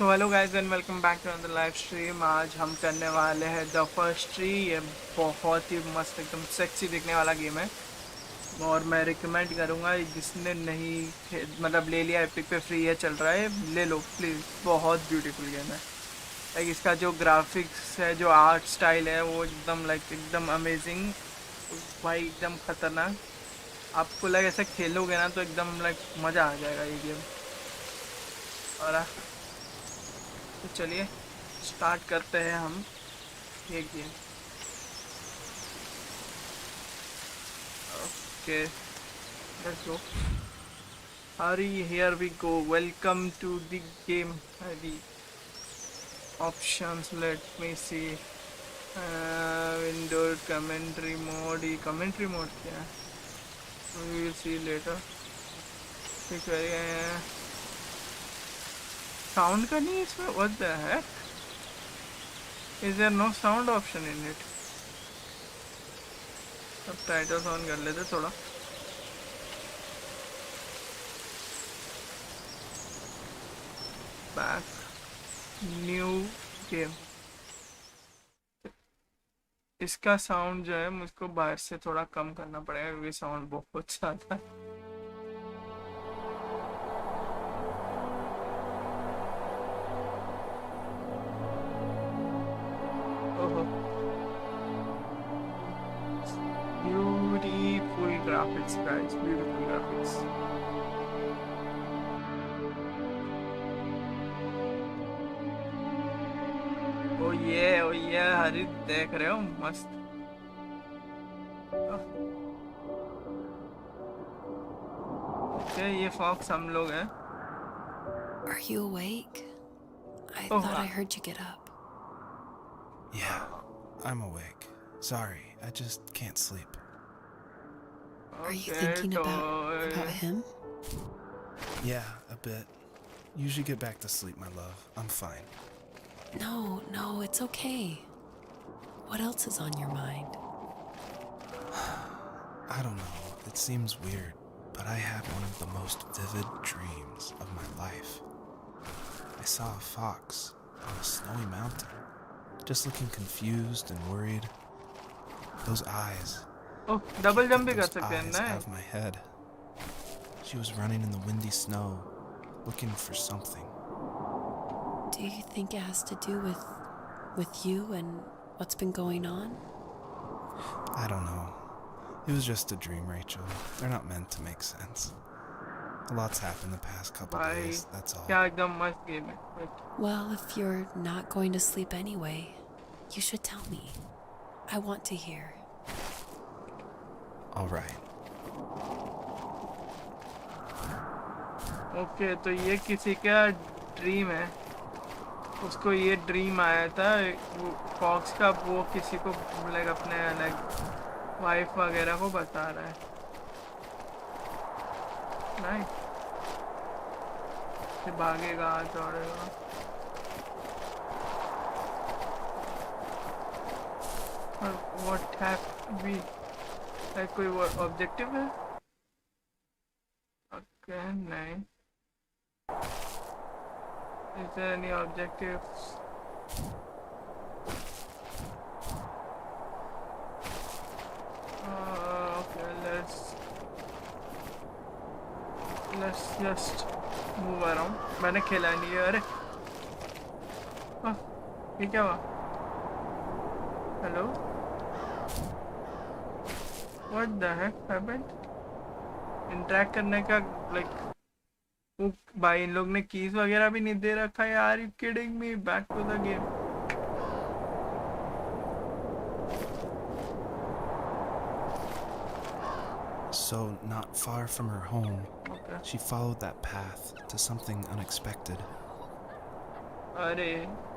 So hello guys and welcome back to another live stream. आज हम करने वाले हैं द फर्स्ट ट्री। ये बहुत ही मस्त एकदम सेक्सी दिखने वाला गेम है और मैं रिकमेंड करूँगा जिसने नहीं मतलब ले लिया, एपिक पे फ्री है, चल रहा है, ले लो प्लीज़। बहुत ब्यूटीफुल गेम है। लाइक इसका जो ग्राफिक्स है, जो आर्ट स्टाइल है, वो एकदम एकदम अमेजिंग भाई, एकदम खतरनाक। आपको ऐसे खेलोगे ना तो एकदम मज़ा आ जाएगा ये गेम। और तो चलिए स्टार्ट करते हैं हम ये game. Okay let's go. Hurry here we go. Welcome to the game. Hurry options, let me see. Window commentary mode. ये कमेंट्री मोड क्या है? We will see later. ठीक है, साउंड का नहीं इसमें? What the heck, is there no sound option in it? अब titles on कर लेते थोड़ा। Back, new game. इसका साउंड जो है मुझको बाहर से थोड़ा कम करना पड़ेगा क्योंकि साउंड बहुत ज्यादा है। ओहो, beautiful graphics guys, beautiful graphics. ओ ये हरी देख रहे हो, मस्त। ओके, ये फॉक्स हम लोग हैं। Are you awake? I oh, thought I heard you get up. Yeah, I'm awake. Sorry, I just can't sleep. Are you okay thinking तो about him? Yeah, a bit. You should get back to sleep, my love. I'm fine. No, it's okay. What else is on your mind? I don't know. It seems weird, but I had one of the most vivid dreams of my life. I saw a fox on a snowy mountain, just looking confused and worried. Those eyes. Oh, double Can't jump get भी कर those सकते हैं eyes ना? out of my head. She was running in the windy snow, looking for something. Do you think it has to do with you and what's been going on? I don't know. It was just a dream, Rachel. They're not meant to make sense. A lot's happened the past couple भाई days, that's all. क्या एकदम मस्त game है। Well, if you're not going to sleep anyway, you should tell me. I want to hear. All right. Okay, तो ये किसी का dream है। उसको ये ड्रीम आया था वो फॉक्स का, वो किसी को अपने वाइफ वगैरह को बता रहा है। नहीं, फिर भागेगा, दौड़ेगा। व्हाट हैव वी, कोई ऑब्जेक्टिव है? ओके नहीं। Is there any objectives? Okay, let's just move around. मैंने खेला नहीं है। अरे ये क्या हुआ? Hello, what the heck happened? Interact करने का वो भाई, इन लोग ने कीज वगैरह भी नहीं दे रखा है यार। You kidding me? Back to the game. So, not far from her home, Okay. she followed that path to something unexpected. अरे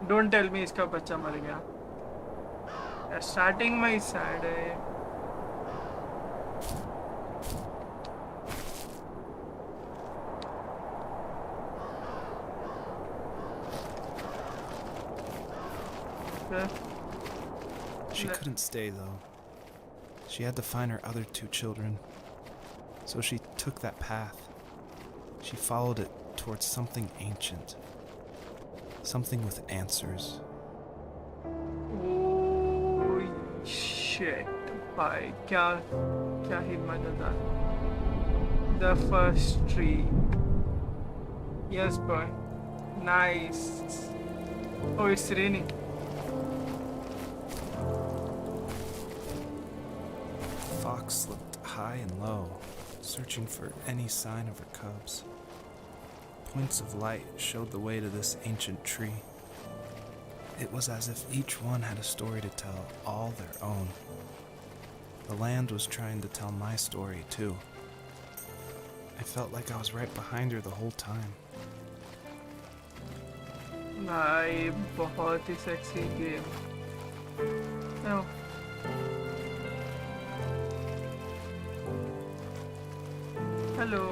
डोंट टेल मी इसका बच्चा मर गया। स्टार्टिंग में ही सैड है। She couldn't stay, though. She had to find her other 2 children. So she took that path. She followed it towards something ancient. Something with answers. Oh shit भाई क्या क्या ही मजेदार. The first tree. Yes boy. Nice. Oh, it's raining. The fox looked high and low, searching for any sign of her cubs. Points of light showed the way to this ancient tree. It was as if each one had a story to tell, all their own. The land was trying to tell my story too. I felt like I was right behind her the whole time. भाई बहुत ही sexy game. Oh. Hello.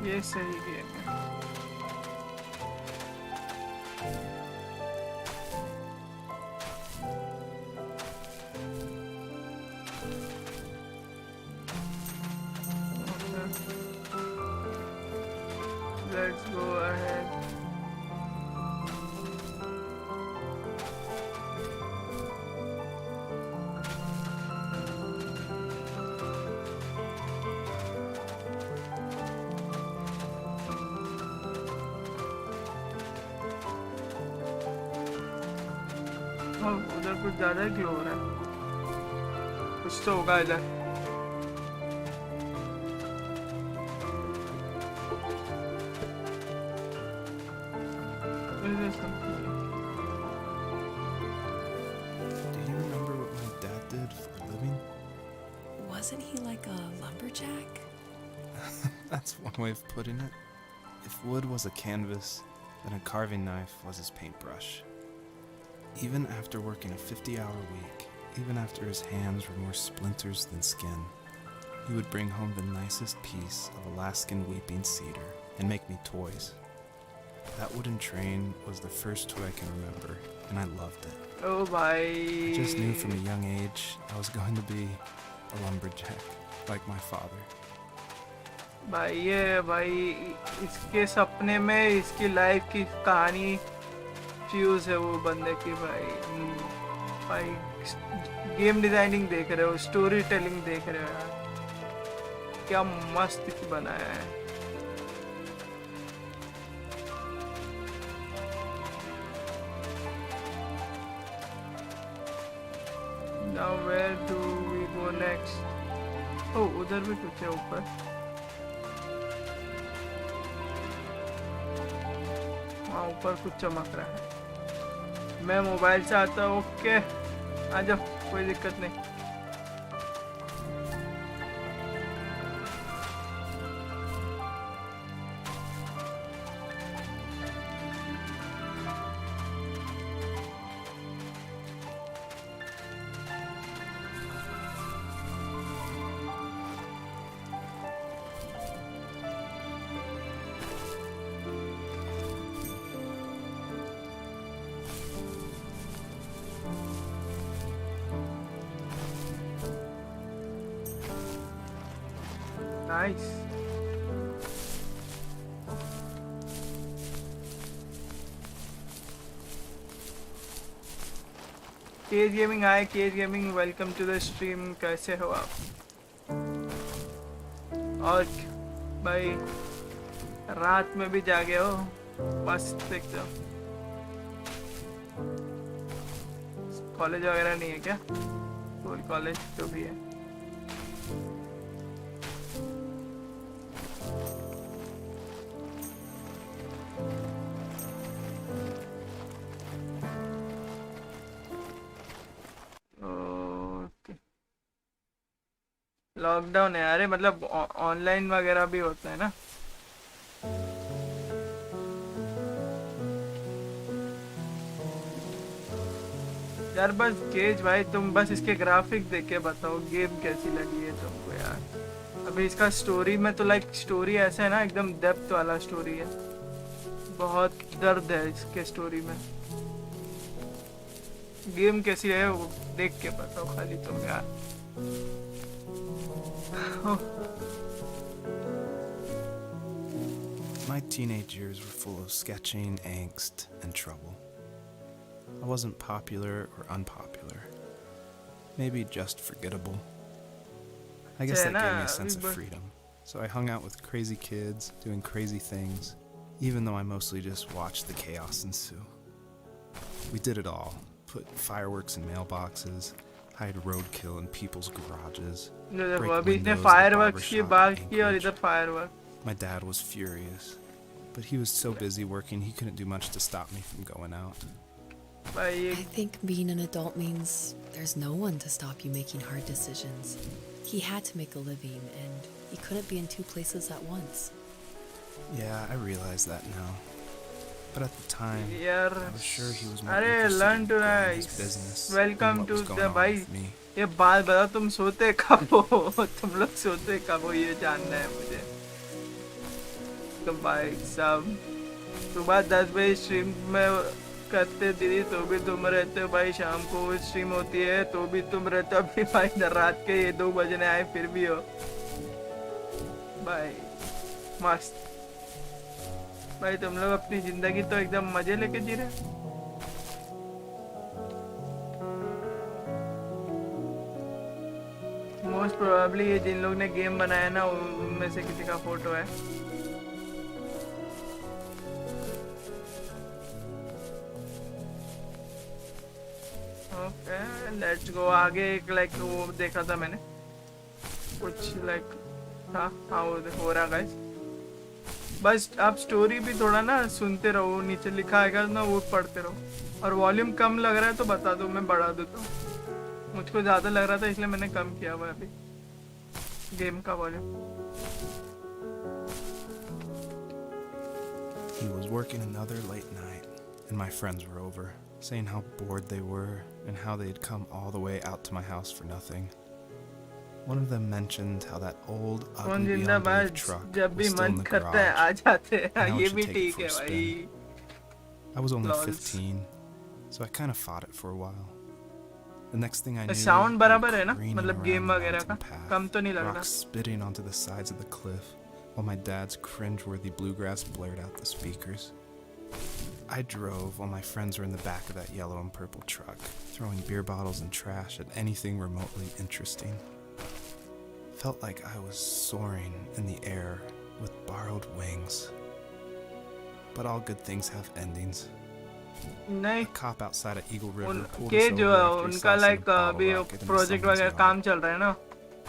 ये सही game है. Let's go ahead. उधर कुछ ज्यादा ही glow हो रहा है. कुछ तो होगा इधर. Do you remember what my dad did for a living? Wasn't he like a lumberjack? That's one way of putting it. If wood was a canvas, then a carving knife was his paintbrush. Even after working a 50-hour week, even after his hands were more splinters than skin, he would bring home the nicest piece of Alaskan weeping cedar and make me toys. That wooden train was the first toy I can remember, and I loved it. Oh bhai. I just knew from a young age I was going to be a lumberjack, like my father. भाई ये भाई इसके सपने में इसकी life की कहानी fuse है वो बंदे की भाई. भाई गेम डिजाइनिंग देख रहे हो, स्टोरी टेलिंग देख रहे हो यार, क्या मस्त बनाया है. Now where do we go next? Oh, उधर भी कुछ है ऊपर. हाँ ऊपर कुछ चमक रहा है. मैं मोबाइल से आता हूँ. ओके आ जाओ, कोई दिक्कत नहीं. Nice. केज गेमिंग आए. Cage gaming welcome to the stream. कैसे हो आप? और भाई रात में भी जागे हो? मस्त एकदम. कॉलेज वगैरह नहीं है क्या? स्कूल कॉलेज तो भी है. लॉकडाउन है. अरे मतलब ऑनलाइन वगैरह भी होता है ना. यार बस केज भाई, तुम बस इसके ग्राफिक देख के बताओ गेम कैसी लगी है तुमको यार। अभी इसका स्टोरी में तो लाइक स्टोरी ऐसा है ना, एकदम डेप्थ वाला स्टोरी है, बहुत दर्द है इसके स्टोरी में। गेम कैसी है वो देख के बताओ खाली तुम यार। My teenage years were full of sketching, angst, and trouble. I wasn't popular or unpopular. Maybe just forgettable. I guess that gave me a sense of freedom. So I hung out with crazy kids, doing crazy things, even though I mostly just watched the chaos ensue. We did it all. Put fireworks in mailboxes, hide roadkill in people's garages, break windows at barbershop Anchorage. My dad was furious, but he was so busy working he couldn't do much to stop me from going out. I think being an adult means there's no one to stop you making hard decisions. He had to make a living, and he couldn't be in two places at once. Yeah, I realize that now. But at the time, यार I was sure he was more अरे interested learn in to growing his rise. business Welcome than what to was going the on भाई with me. ये बात बताओ, तुम सोते कब हो? तुम लोग सोते कब हो ये जानना है मुझे। तो भाई साहब सुबह 10 बजे स्ट्रीम में करते दीदी तो भी तुम रहते हो भाई, शाम को स्ट्रीम होती है तो भी तुम रहते हो, अभी भाई रात के ये 2 बजने आए फिर भी हो भाई। मस्त भाई, तुम लोग अपनी जिंदगी तो एकदम मजे लेके जी रहे। मोस्ट प्रोबेबली ये जिन लोग ने गेम बनाया ना उनमें से किसी का फोटो है। ओके लेट्स गो आगे। एक लाइक वो देखा था मैंने कुछ लाइक था, हाँ वो हो रहा गाइस। बस आप स्टोरी भी थोड़ा ना सुनते रहो, नीचे लिखा आएगा ना वो पढ़ते रहो। और वॉल्यूम कम लग रहा है तो बता दो, मैं बढ़ा देता हूँ। मुझको ज़्यादा लग रहा था इसलिए मैंने कम किया हुआ है अभी गेम का volume. He was working another late night, and my friends were over, saying how bored they were and how they had come all the way out to my house for nothing. One of them mentioned how that old ugly Beyond Belief truck was still in the garage, and how it should take it for a spin. I was only 15, so I kind of fought it for a while. The next thing I knew, sound बराबर है ना, careening मतलब around game the वगैरह का mountain path, कम तो नहीं लग रहा। rocks spitting onto the sides of the cliff, while my dad's cringeworthy bluegrass blared out the speakers. I drove while my friends were in the back of that yellow and purple truck, throwing beer bottles and trash at anything remotely interesting. Felt like I was soaring in the air with borrowed wings. But all good things have endings. नहीं A cop outside of Eagle River pulled के us जो over है after he उनका saw some like bottle अभी rocket in the project someone's वगैरह yard. काम चल रहा है ना,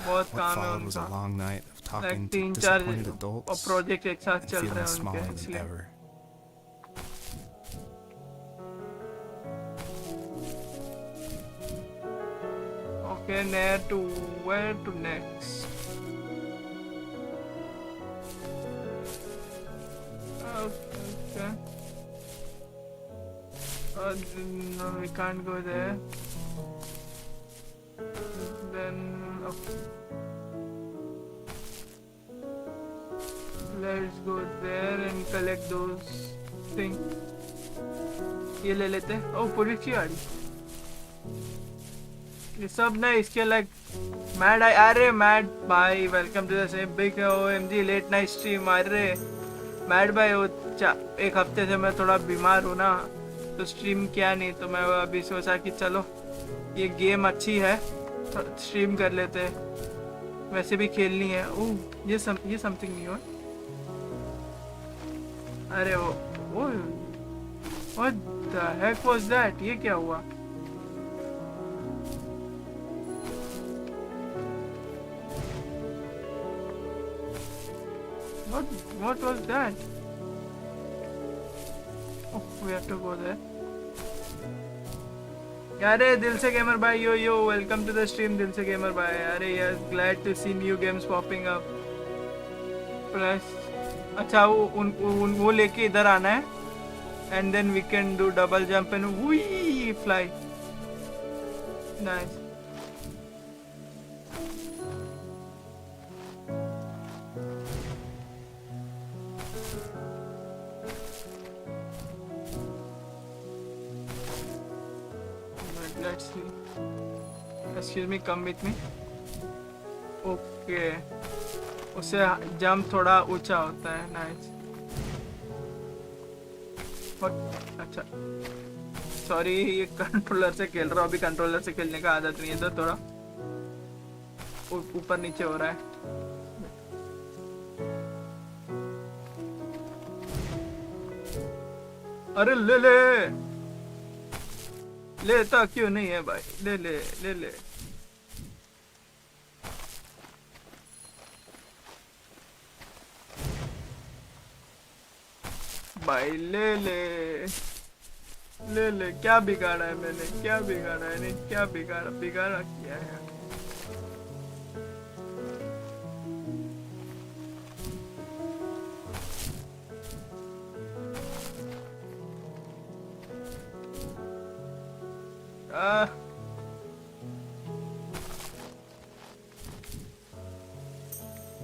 बहुत What काम है followed was a उनका। long night of talking like to 3-4 disappointed adults project एक साथ and चल रहे feeling हैं smaller उनके, than इसलिए। ever. Okay, near to where to next? Okay. No, we can't go there. Then okay. Let's go there and collect those things. ये ले लेते हैं। ओ पुलिस की गाड़ी, ये सब ना इसके लाइक मैड आई। अरे मैड भाई welcome to the same big OMG late night stream. अरे मैड भाई वो एक हफ्ते से मैं थोड़ा बीमार हूँ ना, तो स्ट्रीम किया नहीं, तो मैं अभी सोचा कि चलो ये गेम अच्छी है तो स्ट्रीम कर लेते हैं, वैसे भी खेलनी है। ओह ये समथिंग नहीं हुआ। अरे वो what the Keck was that, ये क्या हुआ? What was that? Oh, we have to go there. अरे दिल से गेमर भाई, yo welcome to the stream दिल से गेमर भाई। अरे yes glad to see new games popping up. Plus अच्छा वो लेके इधर आना है and then we can do double jump and we fly. Nice. Let's see, excuse me, come with me. Okay, उससे जंप थोड़ा ऊंचा होता है। नाइस। अच्छा, सॉरी, ये कंट्रोलर से खेल रहा हूँ अभी। कंट्रोलर से खेलने का आदत नहीं है तो थोड़ा ऊपर नीचे हो रहा है। अरे ले ले, लेता क्यों नहीं है भाई? ले ले ले ले। भाई ले ले ले ले। क्या बिगाड़ा है मैंने? क्या बिगाड़ा है? नहीं, क्या बिगाड़ा? बिगाड़ा किया है।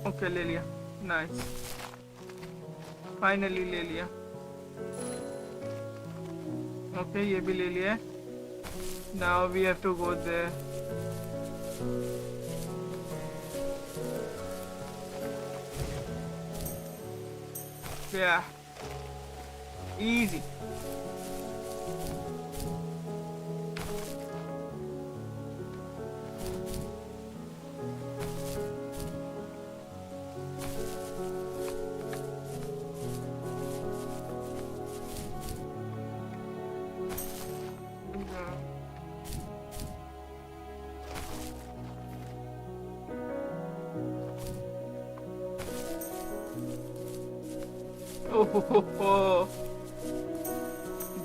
ओके, ले लिया। नाइस, फाइनली ले लिया। ओके, ये भी ले लिया। Now we have to go there. Yeah easy.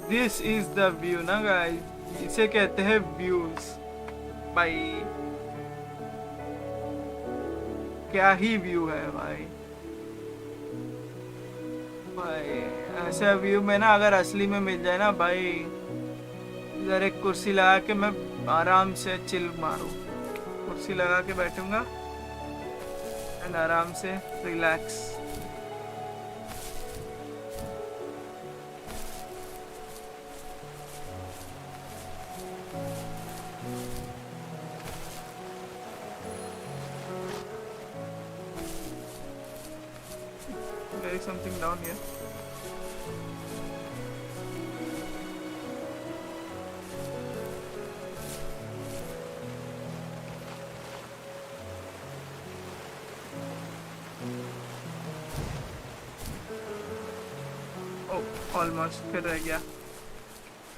This is the view ना गाइस, इसे कहते हैं व्यूज। भाई क्या ही व्यू है भाई। भाई ऐसा व्यू में ना, अगर असली में मिल जाए ना भाई, इधर एक कुर्सी लगा के मैं आराम से चिल मारूं। कुर्सी लगा के बैठूंगा एंड आराम से relax. There is something down here. Oh, almost फिर रह गया।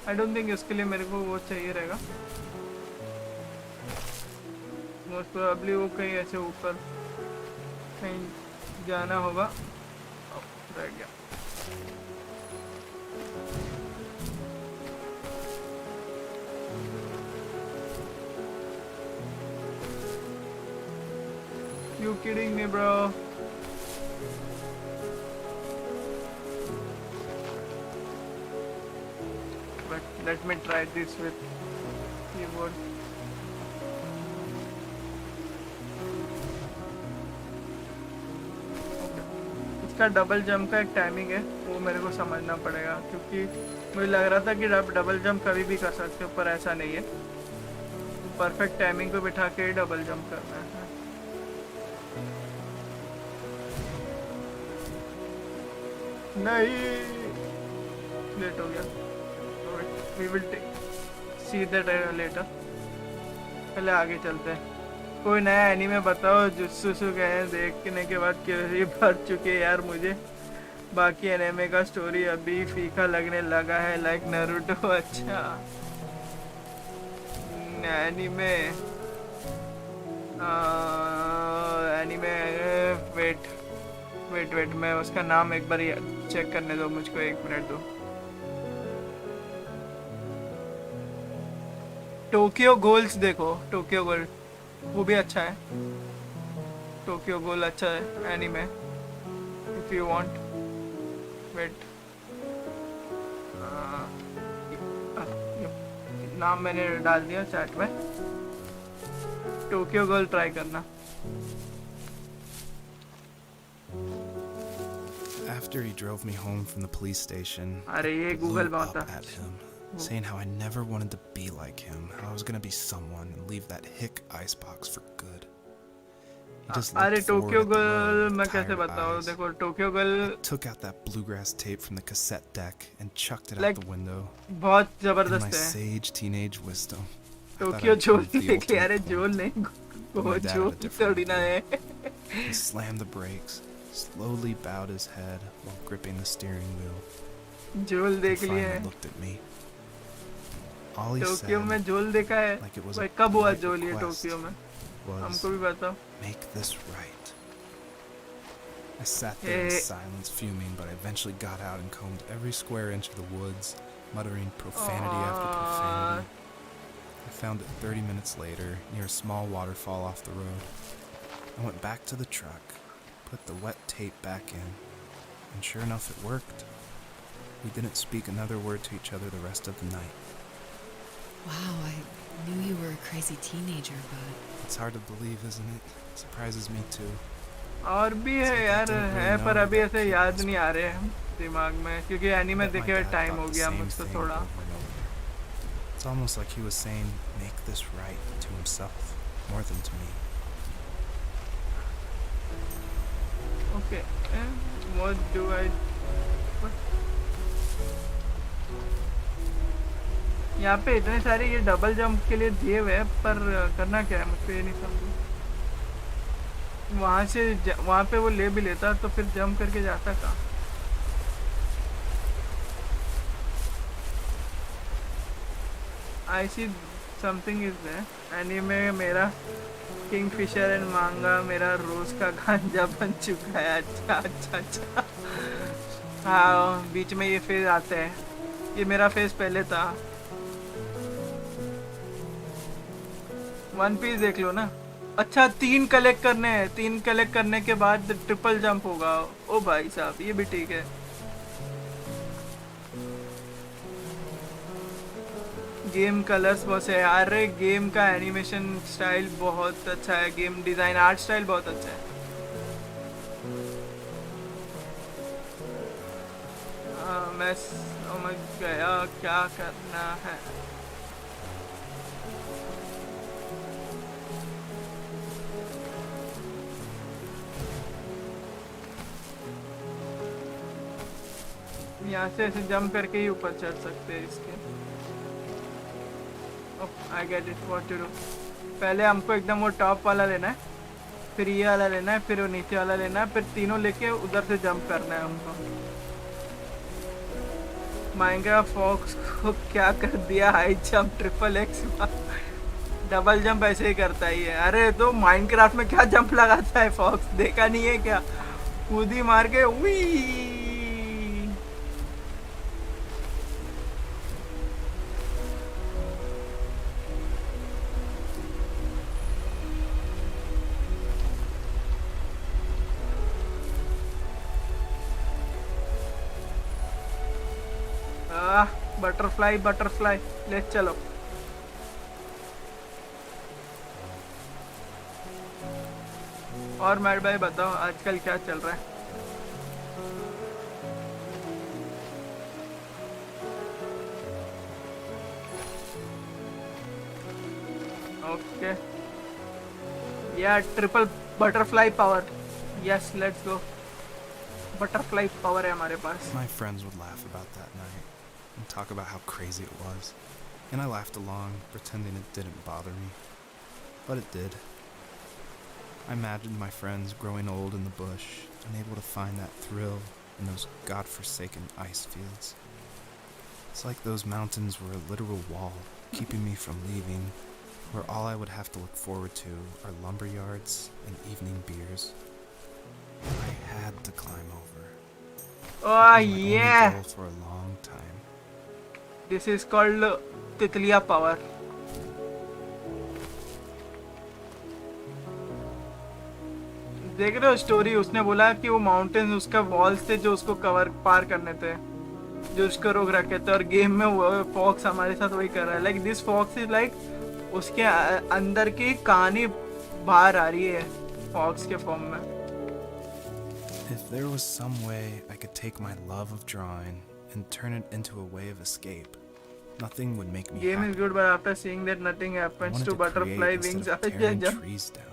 I don't think इसके लिए मेरे को वो चाहिए रहेगा। Most probably वो कहीं ऐसे ऊपर कहीं जाना होगा। रह गया। You kidding me, bro? But let me try this with keyboard. इसका डबल जंप का एक टाइमिंग है, वो मेरे को समझना पड़ेगा, क्योंकि मुझे लग रहा था कि डबल जंप कभी भी कर सकते हो, पर ऐसा नहीं है। परफेक्ट टाइमिंग पे बिठा के ही डबल जंप करना है। नहीं, लेट हो गया। We will see that later। पहले आगे चलते हैं। कोई नया एनीमे बताओ जुत्सुसु गए देखने के बाद क्यूरी भर चुके यार मुझे। बाकी एनीमे का स्टोरी अभी फीका लगने लगा है, लाइक नारुतो। अच्छा, एनीमे एनीमे वेट मैं उसका नाम एक बार चेक करने दो मुझको, 1 मिनट दो। टोक्यो गोल्स देखो, टोक्यो गोल वो भी अच्छा है। टोक्यो गोल अच्छा है anime, if you want. Wait, नाम मैंने डाल दिया चैट में, टोक्यो गर्ल ट्राई करना। After he drove me home from the police station, अरे ये I गूगल blew में up होता। at him, saying how I never wanted to be like him, how I was gonna be someone and leave that hick icebox for good. He just अरे looked forward Tokyo at the road girl with मैं कैसे tired बताऊँ, eyes. देखो Tokyo girl Took out that bluegrass tape from the cassette deck and chucked it Like, out the window. बहुत In my जबरदस्त है। sage teenage wisdom, I thought Tokyo I'd झोल proved the देख लिया, ultimate अरे point. झोल नहीं, But my वो dad had a झोल different थोड़ी ना idea. है। He slammed the brakes, slowly bowed his head while gripping the steering wheel. झोल He देख लिया finally है। looked at me. All he Tokyo में said, झोल देखा है? like it was भाई a कब हुआ polite झोल ये request, टोक्यो में? was, हमको भी बताओ। "Make this right." I sat there in Eh. silence, fuming, but I eventually got out and combed every square inch of the woods, muttering profanity after profanity. I found it 30 minutes later, near a small waterfall off the road. I went back to the truck, put the wet tape back in, and sure enough it worked. We didn't speak another word to each other the rest of the night. Wow, I knew you were a crazy teenager, but It's hard to believe, isn't it? Surprises me too. और भी है यार, है पर अभी ऐसे याद नहीं आ रहे हैं दिमाग में, क्योंकि एनीमे Bet my देखे हुए dad टाइम thought हो the गया same मुझको thing थोड़ा। over and over. It's almost like he was saying, "Make this right," to himself, more than to me. Okay, what do I, यहाँ पे इतने सारे ये डबल जंप के लिए दिए हुए हैं, पर करना क्या है मुझको ये नहीं समझ। वहाँ से वहाँ पे वो ले भी लेता तो फिर जंप करके जाता कहाँ? I see something is there। Anime मेरा किंगफिशर एंड मांगा मेरा रोज का गांजा बन चुका है। अच्छा अच्छा अच्छा, हाँ बीच में ये फेज आते हैं, ये मेरा फेज पहले था। वन पीस देख लो ना। अच्छा 3 कलेक्ट करने हैं, 3 कलेक्ट करने के बाद ट्रिपल जंप होगा। ओ भाई साहब ये भी ठीक है। गेम कलर्स बहुत है, अरे गेम का एनिमेशन स्टाइल बहुत अच्छा है, गेम डिजाइन आर्ट स्टाइल बहुत अच्छा है। मैं समझ गया क्या करना है। यहाँ से ऐसे जंप करके ही ऊपर चढ़ सकते हैं इसके। I get it what to do. पहले हमको एकदम वो टॉप वाला लेना है, फिर ये वाला लेना है, फिर वो नीचे वाला लेना है, फिर तीनों लेके उधर से जंप करना है हमको। माइनक्राफ्ट फॉक्स को क्या कर दिया, high jump triple x double jump ऐसे ही करता ही है। अरे तो माइनक्राफ्ट में क्या जंप लगाता है फॉक्स, देखा नहीं है क्या? कूदी मार के उई। बटरफ्लाई बटरफ्लाई ले चलो। और मैड भाई बताओ आजकल क्या चल रहा है? ओके या triple butterfly power, yes let's go. Butterfly power है हमारे पास। My friends would laugh about that night and talk about how crazy it was, and I laughed along, pretending it didn't bother me. But it did. I imagined my friends growing old in the bush, unable to find that thrill in those godforsaken ice fields. It's like those mountains were a literal wall, keeping me from leaving, where all I would have to look forward to are lumber yards and evening beers. I had to climb over. Oh That was my only yeah, goal for a long time. this is called Titalia power. देख रहे हो story, उसने बोला कि वो mountains उसका walls थे जो उसको कवर पार करने थे। जो उसको रोक रखे थे, और गेम में वो फॉक्स हमारे साथ वही कर रहा है। Like this fox is like उसके अंदर की कहानी बाहर आ रही है फॉक्स के फॉर्म में। If there was some way I could take my love of drawing and turn it into a way of escape, nothing would make me Game is happy. good, but after seeing that nothing I happens wanted to to butterfly create wings, instead of tearing trees down.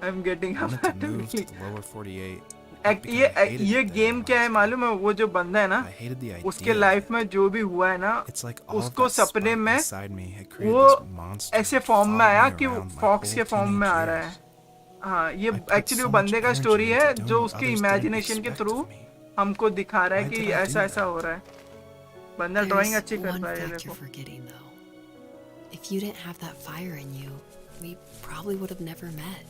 I'm getting I wanted to move to up. the lower 48. not because I hated ये it there game in क्या है high मालूम है? वो जो बंदा है ना, school. I hated the उसके idea of लाइफ it. में जो भी हुआ है ना, It's like all of उसको that सपने spark में inside me had created वो this monster ऐसे that फॉर्म में followed आया me कि around my फॉक्स के whole फॉर्म में आ teenage रहा है। years. हाँ, ये I put एक्चुअली so वो much बंदे का energy स्टोरी into है doing जो what उसके others didn't इमेजिनेशन के expect थ्रू of me. हमको दिखा रहा है Why कि did I do ऐसा ऐसा that? हो रहा है। बंदा ड्राइंग There's अच्छी कर one रहा है, ये fact you're देखो। forgetting though. If you didn't have that fire in you, we probably would have never met.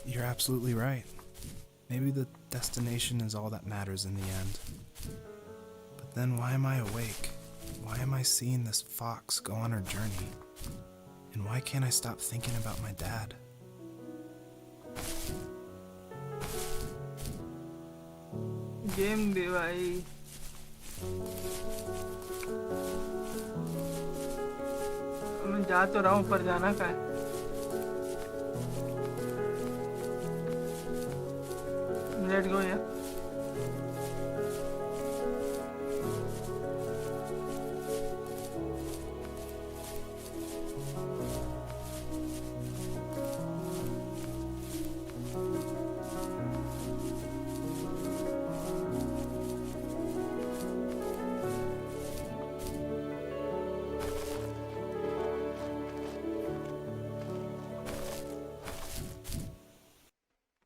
You're absolutely right. Maybe the destination is all that matters in the end. But then why am I awake? Why am I seeing this fox go on her journey? And why can't I stop thinking about my dad? Game दे भाई। मैं जा तो रहा हूँ, पर जाना का है? लेट्स गो यार।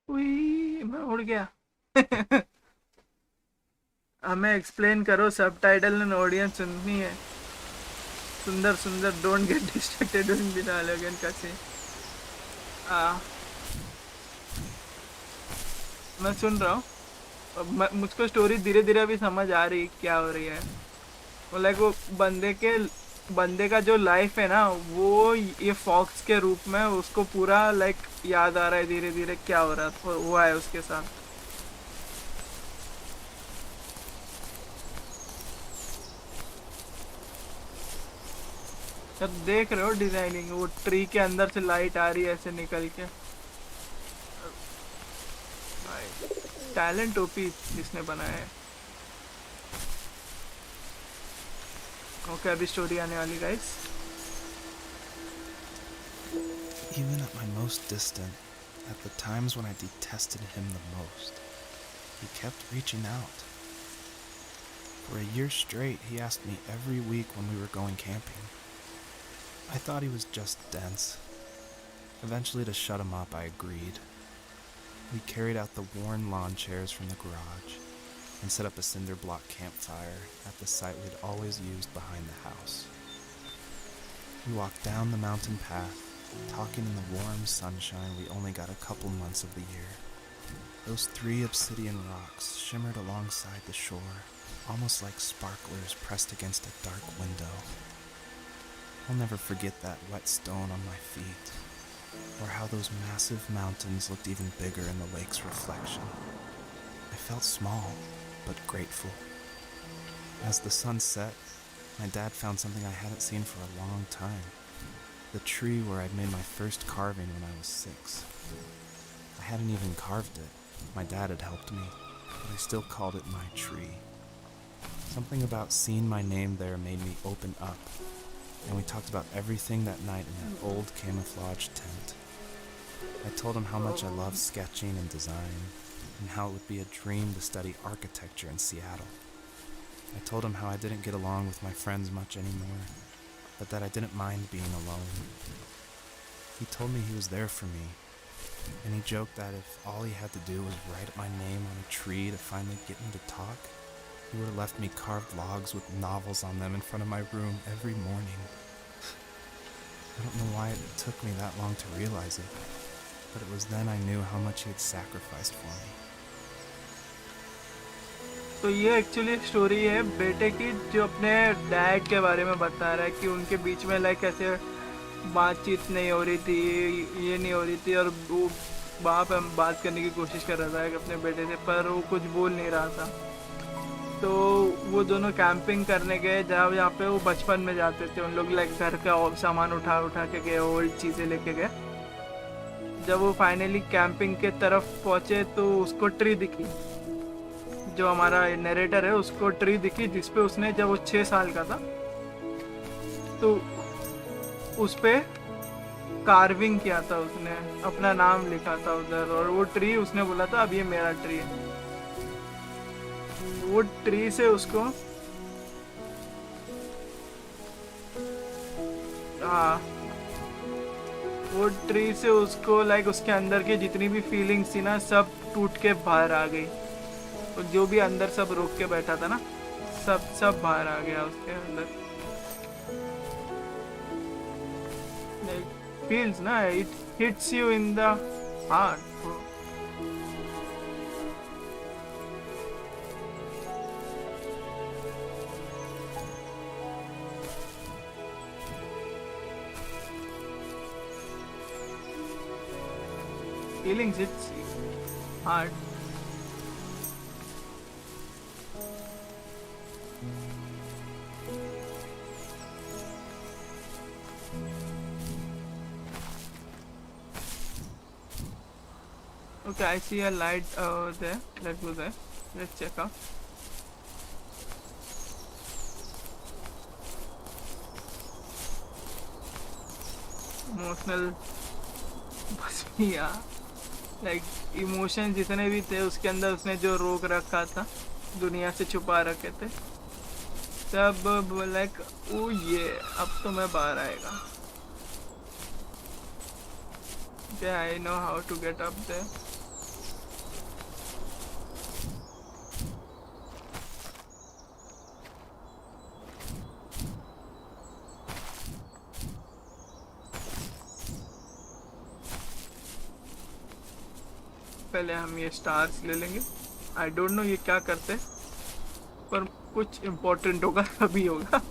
उई, मैं उड़ गया। हमें एक्सप्लेन करो, सबटाइटल एंड ऑडियंस सुननी है। सुंदर सुंदर, don't get distracted doing the dialogue and कसे। मैं सुन रहा हूँ। मुझको स्टोरी धीरे धीरे अभी समझ आ रही क्या हो रही है। वो लाइक वो बंदे का जो लाइफ है ना, वो ये फॉक्स के रूप में उसको पूरा लाइक याद आ रहा है धीरे धीरे क्या हो रहा हुआ है उसके साथ। अब देख रहे हो डिजाइनिंग, वो ट्री के अंदर से लाइट आ रही है ऐसे निकल के। टैलेंट ओपी जिसने बनाया है। ओके, अभी स्टोरी आने वाली guys. Even at my most distant, at the times when I detested him the most, he kept reaching out. For a year straight, he asked me every week when we were going camping. I thought he was just dense. Eventually, to shut him up, I agreed. We carried out the worn lawn chairs from the garage and set up a cinder block campfire at the site we'd always used behind the house. We walked down the mountain path, talking in the warm sunshine we only got a couple months of the year. Those 3 obsidian rocks shimmered alongside the shore, almost like sparklers pressed against a dark window. I'll never forget that wet stone on my feet, or how those massive mountains looked even bigger in the lake's reflection. I felt small, but grateful. As the sun set, my dad found something I hadn't seen for a long time. The tree where I'd made my first carving when I was 6. I hadn't even carved it. My dad had helped me, but I still called it my tree. Something about seeing my name there made me open up, and we talked about everything that night in that old camouflage tent. I told him how much I loved sketching and design, and how it would be a dream to study architecture in Seattle. I told him how I didn't get along with my friends much anymore, but that I didn't mind being alone. He told me he was there for me, and he joked that if all he had to do was write my name on a tree to finally get me to talk, he would have left me carved logs with novels on them in front of my room every morning. I don't know why it took me that long to realize it, but it was then I knew how much he had sacrificed for me. तो ये actually story है बेटे की, जो अपने dad के बारे में बता रहा है कि उनके बीच में लाइक ऐसे बातचीत नहीं हो रही थी, ये नहीं हो रही थी, और वो बाप बात करने की कोशिश कर रहा था अपने बेटे से, पर वो कुछ बोल नहीं रहा था। तो वो दोनों कैंपिंग करने गए जहाँ पे वो बचपन में जाते थे। उन लोग लाइक घर का सामान उठा उठा के गए, ओल्ड चीज़ें लेके गए। जब वो फाइनली कैंपिंग के तरफ पहुँचे तो उसको ट्री दिखी। जो हमारा नरेटर है उसको ट्री दिखी जिसपे उसने, जब वो 6 साल का था तो उस पे कार्विंग किया था, उसने अपना नाम लिखा था उधर। और वो ट्री उसने बोला था अब ये मेरा ट्री है। वो ट्री से उसको वो ट्री से उसको लाइक उसके अंदर की जितनी भी फीलिंग्स थी ना सब टूट के बाहर आ गई। और जो भी अंदर सब रोक के बैठा था ना सब बाहर आ गया उसके अंदर। feels na, it hits you in the heart, bro. Feelings hits hard. Okay, I see a light there. Let's go there. Let's check out. Emotional बस भी यार, लाइक इमोशन जितने भी थे उसके अंदर उसने जो रोक रखा था, दुनिया से छुपा रखे थे, सब लाइक ओ ये अब तो मैं बाहर आएगा। Yeah, I know how to get up there. पहले हम ये स्टार्स ले लेंगे। आई डोंट नो ये क्या करते, पर कुछ इम्पोर्टेंट होगा तभी होगा।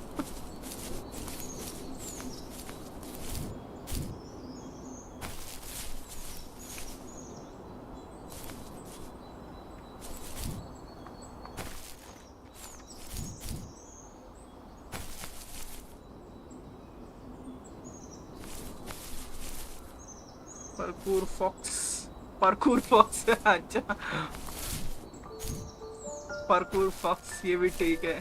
parkour fox अच्छा parkour fox ये भी ठीक है।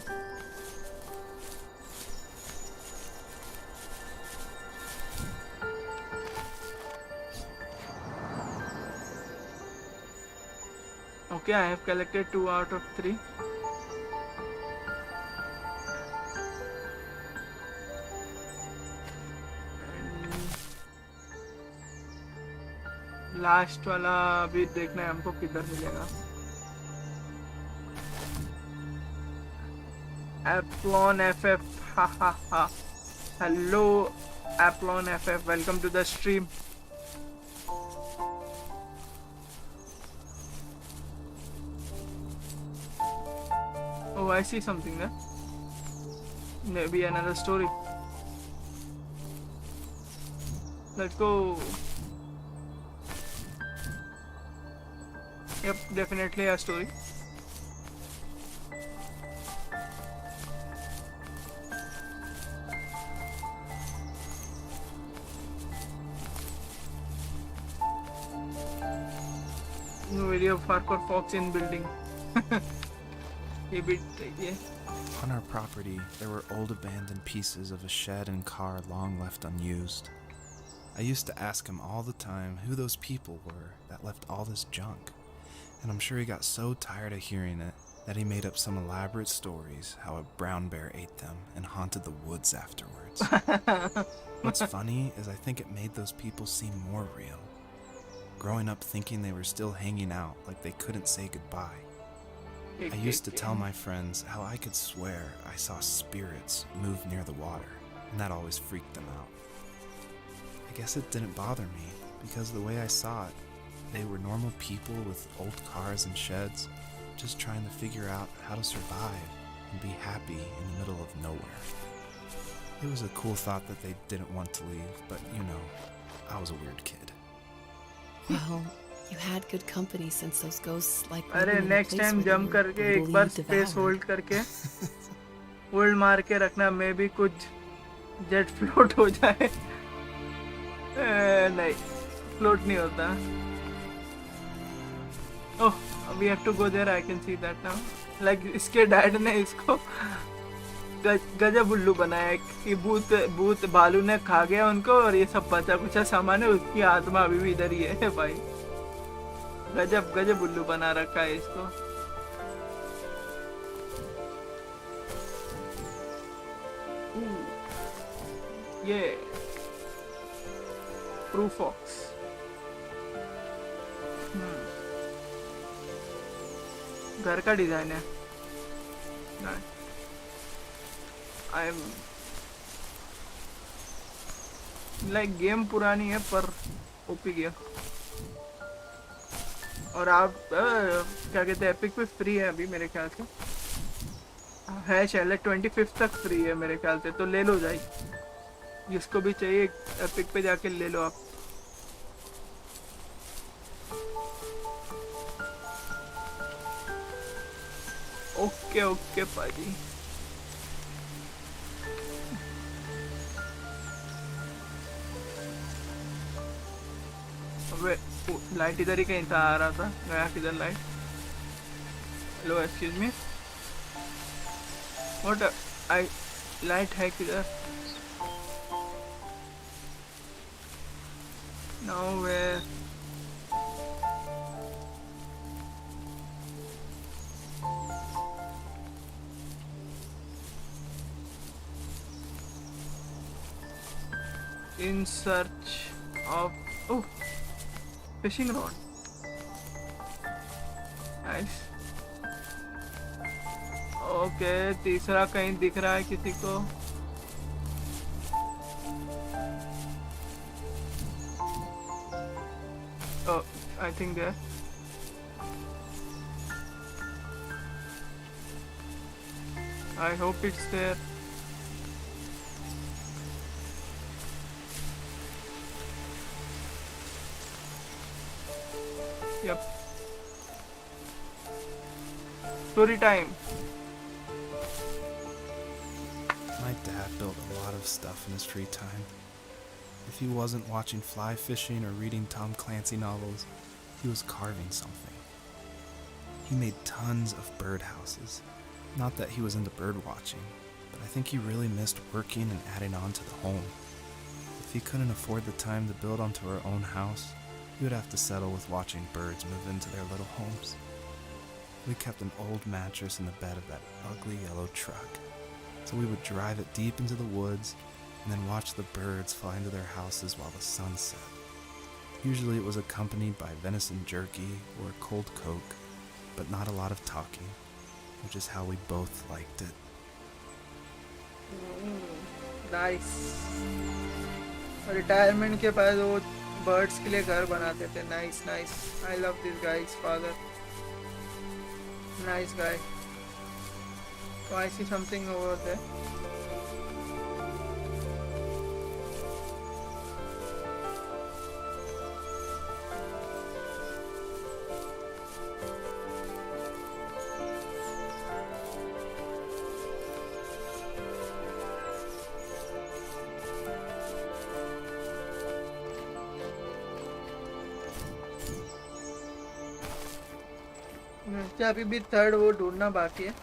Okay, I have collected 2 out of 3. Last वाला अभी देखना है हमको किधर मिलेगा। एप्लॉन FF, हा हा हा। हेलो एप्लॉन FF, welcome to the stream. Oh, I see something there. Maybe another story. Let's go. Yep, definitely a story. No video of parkour fox in building. Yeah. On our property, there were old abandoned pieces of a shed and car long left unused. I used to ask him all the time who those people were that left all this junk, and I'm sure he got so tired of hearing it that he made up some elaborate stories how a brown bear ate them and haunted the woods afterwards. What's funny is I think it made those people seem more real. Growing up thinking they were still hanging out like they couldn't say goodbye. I used to tell my friends how I could swear I saw spirits move near the water, and that always freaked them out. I guess it didn't bother me, because the way I saw it, they were normal people with old cars and sheds, just trying to figure out how to survive and be happy in the middle of nowhere. It was a cool thought that they didn't want to leave, but you know, I was a weird kid. Well, You had good company since those ghosts like अरे living in a next place time where they jump were करके एक brutally बार space devoured. Hold करके hold मार के रखना, मे भी कुछ jet float हो जाए। नहीं, फ्लोट नहीं होता। Oh, we have to go there, I can see that now. Like इसके डैड ने इसको गजब उल्लू बनाया है कि भूत भालू ने खा गया उनको, और ये सब बचा कुछ सामान है, उसकी आत्मा अभी भी इधर ही है भाई। गजब गजब उल्लू बना रखा है इसको। ये प्रूफ ऑक्स घर का डिजाइन है। आई एम लाइक गेम पुरानी है पर ओपी गेम। और आप क्या कहते हैं, एपिक पे फ्री है अभी मेरे ख्याल से, है शायद 25 तक फ्री है मेरे ख्याल से, तो ले लो जाए, जिसको भी चाहिए एपिक पे जाके ले लो आप। ओके ओके पाजी। अबे लाइट इधर ही कहीं था, आ रहा था, गया किधर light? Hello excuse me, what I light है किधर? Nowhere. In search of fishing rod. Nice. Okay, तीसरा कहीं दिख रहा है किसी को? Oh, I think there. I hope it's there. Yep. Story time. My dad built a lot of stuff in his free time. If he wasn't watching fly fishing or reading Tom Clancy novels, he was carving something. He made tons of birdhouses. Not that he was into bird watching, but I think he really missed working and adding on to the home. If he couldn't afford the time to build onto our own house, he would have to settle with watching birds move into their little homes. We kept an old mattress in the bed of that ugly yellow truck, so we would drive it deep into the woods and then watch the birds fly into their houses while the sun set. Usually it was accompanied by venison jerky or cold Coke, but not a lot of talking, which is how we both liked it. Nice. Retirement के बाद वो birds के लिए घर बनाते थे. Nice, nice. I love this guy's father. Nice guy. So I see something over there. क्या अभी भी थर्ड वो ढूंढना बाकी है.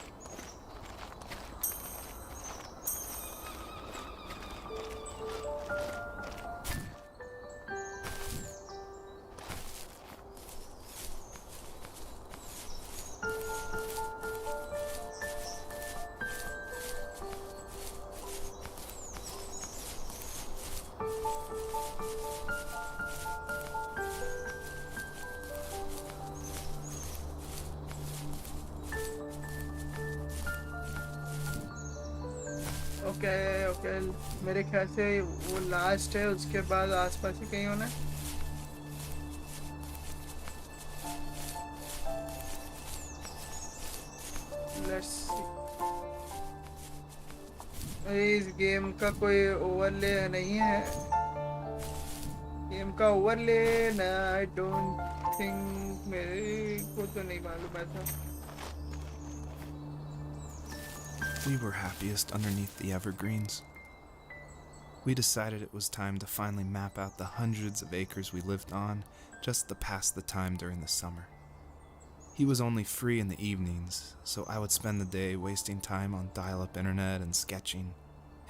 ओके मेरे ख्याल से वो लास्ट है, उसके बाद आसपास ही कहीं होना है. Let's see. इस गेम का कोई ओवरले नहीं है. गेम का ओवरले ना, आई डोंट थिंक मेरे को तो नहीं मालूम ऐसा. We were happiest underneath the evergreens. We decided it was time to finally map out the hundreds of acres we lived on just to pass the time during the summer. He was only free in the evenings, so I would spend the day wasting time on dial-up internet and sketching,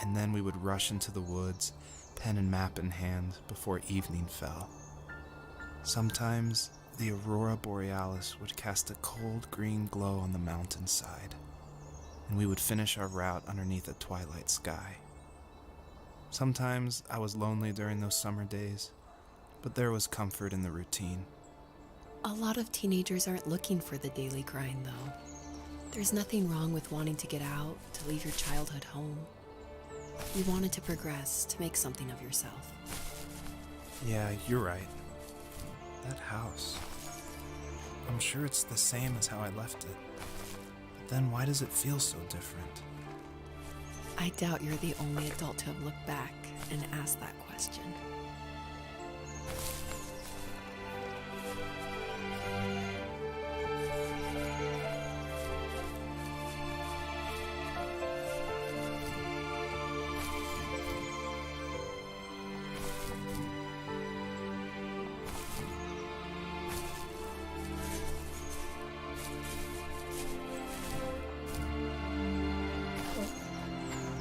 and then we would rush into the woods, pen and map in hand, before evening fell. Sometimes, the aurora borealis would cast a cold green glow on the mountainside, and we would finish our route underneath a twilight sky. Sometimes I was lonely during those summer days, but there was comfort in the routine. A lot of teenagers aren't looking for the daily grind, though. There's nothing wrong with wanting to get out, to leave your childhood home. You wanted to progress, to make something of yourself. Yeah, you're right. That house. I'm sure it's the same as how I left it. But then why does it feel so different? I doubt you're the only adult to have looked back and asked that question.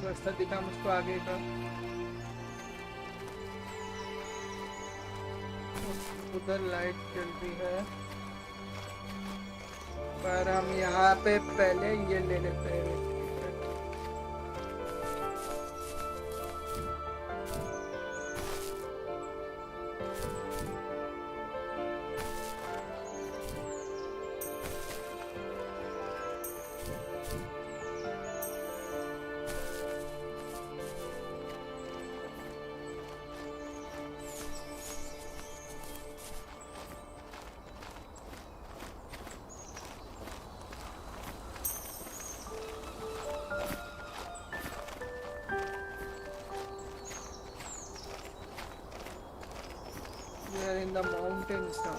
रास्ता दिखा मुझको आगे का. उधर light जल रही है, पर हम यहाँ पे पहले ये ले लेते हैं. We are in the mountains now.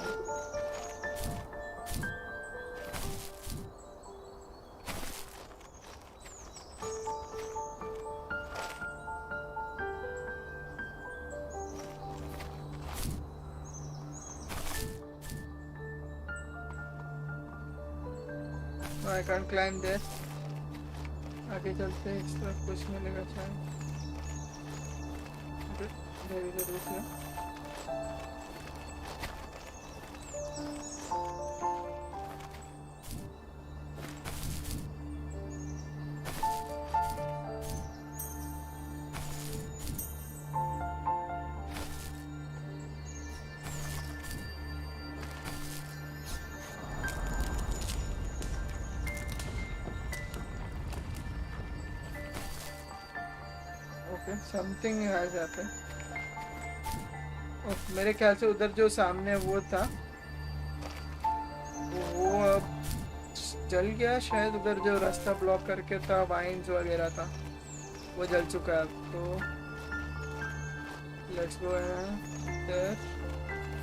No, I can't climb there. आगे चलते हैं, इस तरफ कुछ मिलेगा शायद. There is a roof here. Okay, something has happened. मेरे ख्याल से उधर जो सामने वो था वो अब जल गया शायद. उधर जो रास्ता ब्लॉक करके था, वाइन्स वगैरह था, वो जल चुका है. तो लेट्स गो देयर.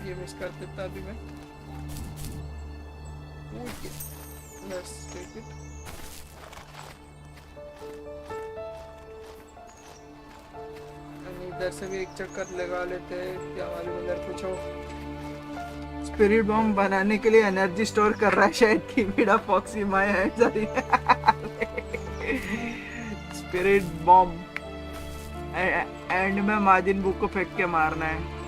ये मिस कर देता अभी मैं. Let's take it. इधर से भी एक चक्कर लगा लेते हैं, क्या मालूम इधर कुछ हो. स्पिरिट बॉम्ब बनाने के लिए एनर्जी स्टोर कर रहा है शायद कीबीड़ा foxy my head. Sorry. Spirit bomb and में माजिन बुक को फेंक के मारना है.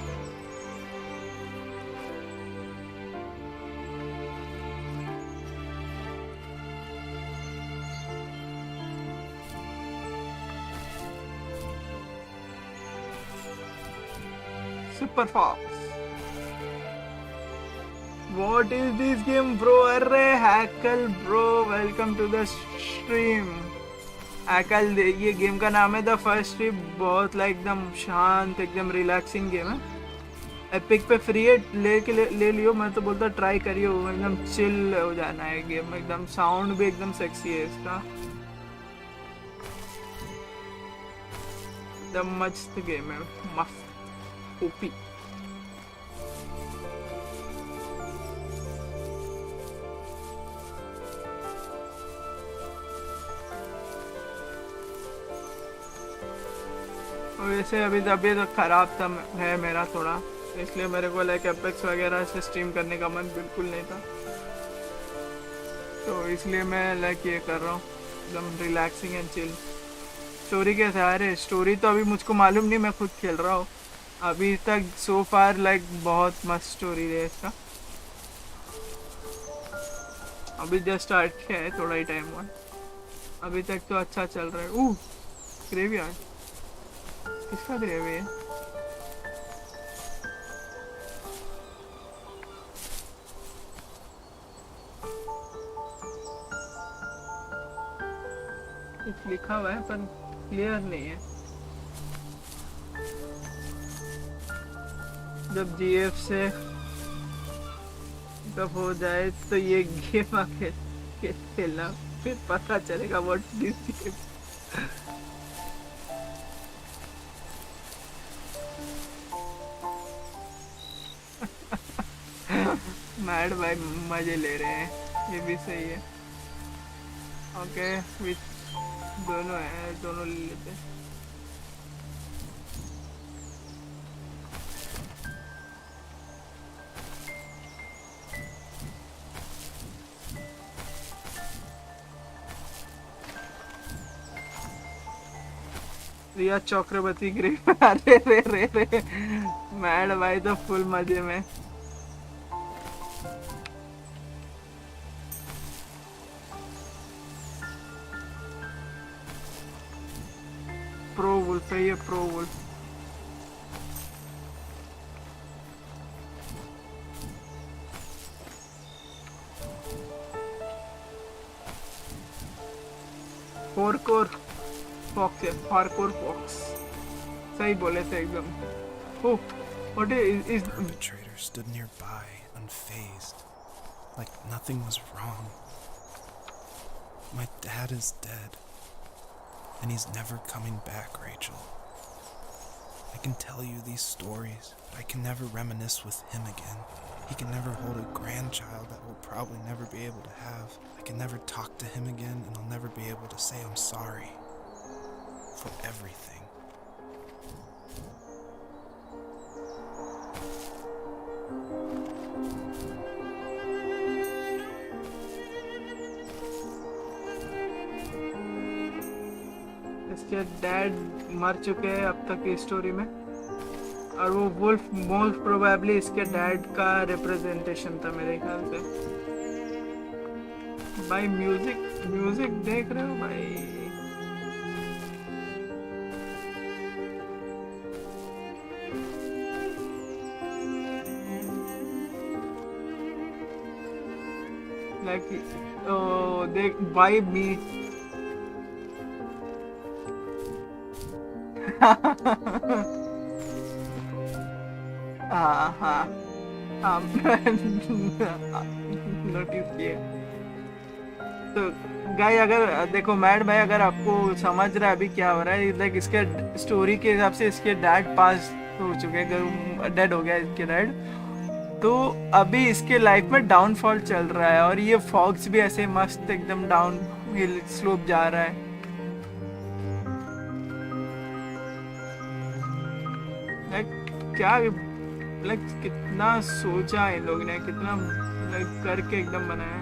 Super Fox. What is this game, bro? अरे हैकल bro, welcome to the stream. हैकल, ये गेम का नाम है द फर्स्ट स्ट्रीम. बहुत लाइक एकदम शांत, एकदम रिलैक्सिंग गेम है. एपिक पे फ्री है, ले लियो. मैं तो बोलता ट्राई करियो, एकदम चिल हो जाना है गेम. एकदम साउंड भी एकदम सेक्सी है इसका. एकदम मस्त गेम है, मस्त ओपी. वैसे अभी तबीयत ख़राब था है मेरा थोड़ा, इसलिए मेरे को लाइक एपेक्स वगैरह से स्ट्रीम करने का मन बिल्कुल नहीं था, तो इसलिए मैं लाइक ये कर रहा हूँ एकदम रिलैक्सिंग एंड चिल। स्टोरी कैसे आ रही है? स्टोरी तो अभी मुझको मालूम नहीं, मैं खुद खेल रहा हूँ अभी तक। सो फार लाइक बहुत मस्त स्टोरी है इसका। अभी जस्ट स्टार्ट किया है, थोड़ा ही टाइम हुआ, अभी तक तो अच्छा चल रहा है। ग्रेवी यार, किसका ग्रेवी है? कुछ लिखा हुआ है पर क्लियर नहीं है। जब जीएफ से जब हो जाए तो ये गेम आके खेलना, फिर पता चलेगा व्हाट दिस गेम। मैड भाई मजे ले रहे हैं, ये भी सही है। ओके विच दोनों है, दोनों ले लेते हैं। रिया चक्रवर्ती ग्रेफ। अरे रे रे रे, मैड भाई तो फुल मजे में। प्रो वुल्फ है ये, प्रो वुल्फ। फोरकोर फॉक्स है, फारकोर फॉक्स, सही बोले थे एकदम। Oh what is The perpetrator stood nearby, unfazed, like nothing was wrong. My dad is dead, and he's never coming back, Rachel. I can tell you these stories, but I can never reminisce with him again. He can never hold a grandchild that we'll probably never be able to have. I can never talk to him again, and I'll never be able to say I'm sorry for everything. इसके dad मर चुके हैं अब तक की story में, और वो वुल्फ मोस्ट प्रोबेबली इसके डैड का रिप्रेजेंटेशन था मेरे ख्याल से। भाई म्यूजिक देख रहे हो भाई? लाइक देख भाई मी हाँ नोटिस किए तो गाय। अगर देखो मैड भाई, अगर आपको समझ रहा है अभी क्या हो रहा है, लाइक इसके स्टोरी के हिसाब से इसके डैड पास हो चुके हैं, डेड हो गया इसके डैड, तो अभी इसके लाइफ में डाउनफॉल चल रहा है, और ये फॉक्स भी ऐसे मस्त एकदम डाउन हिल स्लोप जा रहा है। क्या लाइक कितना सोचा इन लोगों ने, कितना लाइक करके एकदम बनाया।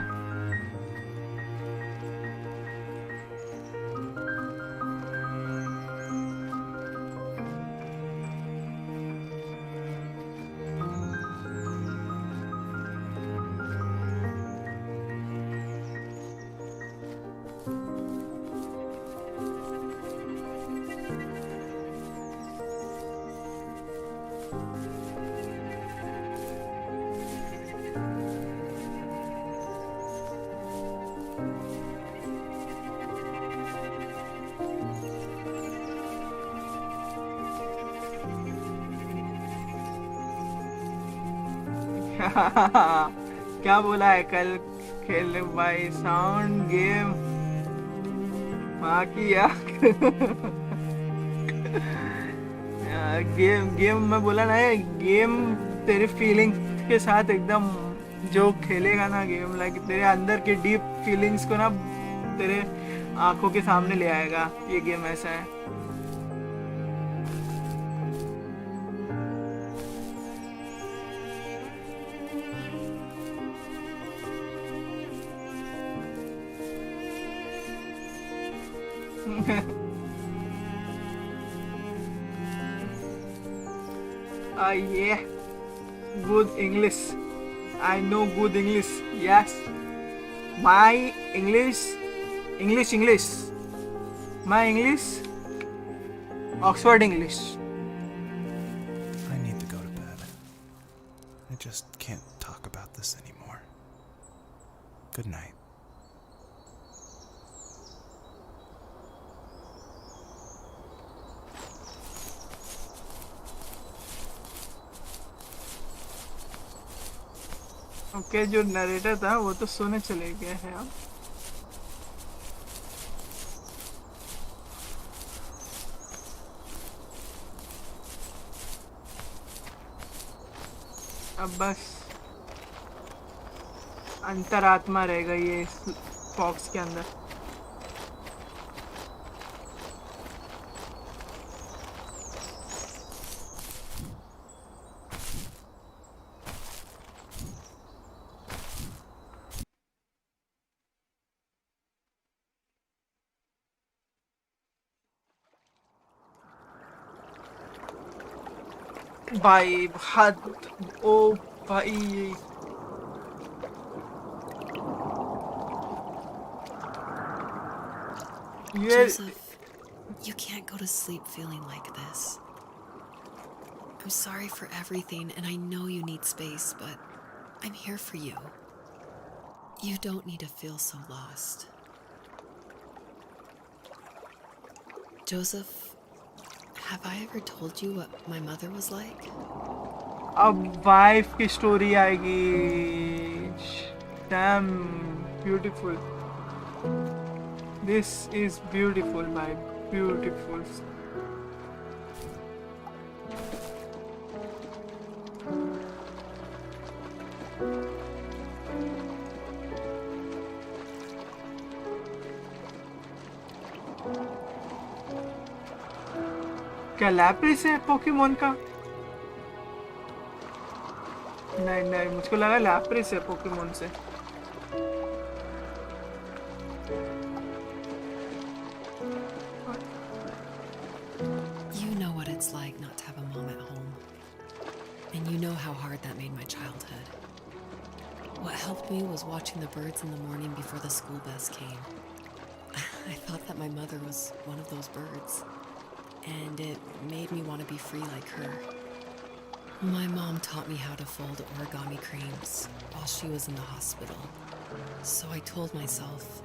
क्या बोला है कल खेल भाई? साउंड गेम बाकी गेम में बोला ना, गेम तेरे फीलिंग्स के साथ एकदम जो खेलेगा ना गेम, लाइक तेरे अंदर के डीप फीलिंग्स को ना तेरे आंखों के सामने ले आएगा। ये गेम ऐसा है। Yeah, good English. I know good English. Yes, my English. My English, Oxford English. I need to go to bed. I just can't talk about this anymore. Good night. Okay, जो narrator था वो तो सोने चले गए हैं अब बस अंतरात्मा रह गई है इस बॉक्स के अंदर। भाई हद, ओ भाई Joseph, you can't go to sleep feeling like this. I'm sorry for everything, and I know you need space, but I'm here for you. You don't need to feel so lost. Joseph, have I ever told you what my mother was like? अब wife की story आएगी। Dam beautiful, this is beautiful भाई, beautiful. क्या लैप्रिस है Pokemon का? नहीं नहीं, मुझको लगा लैप्रिस है पोकेमोन से। You know what it's like not to have a mom at home. And you know how hard that made my childhood. What helped me was watching the birds in the morning before the school bus came. I thought that my mother was one of those birds, and it made me want to be free like her. My mom taught me how to fold origami cranes while she was in the hospital. So I told myself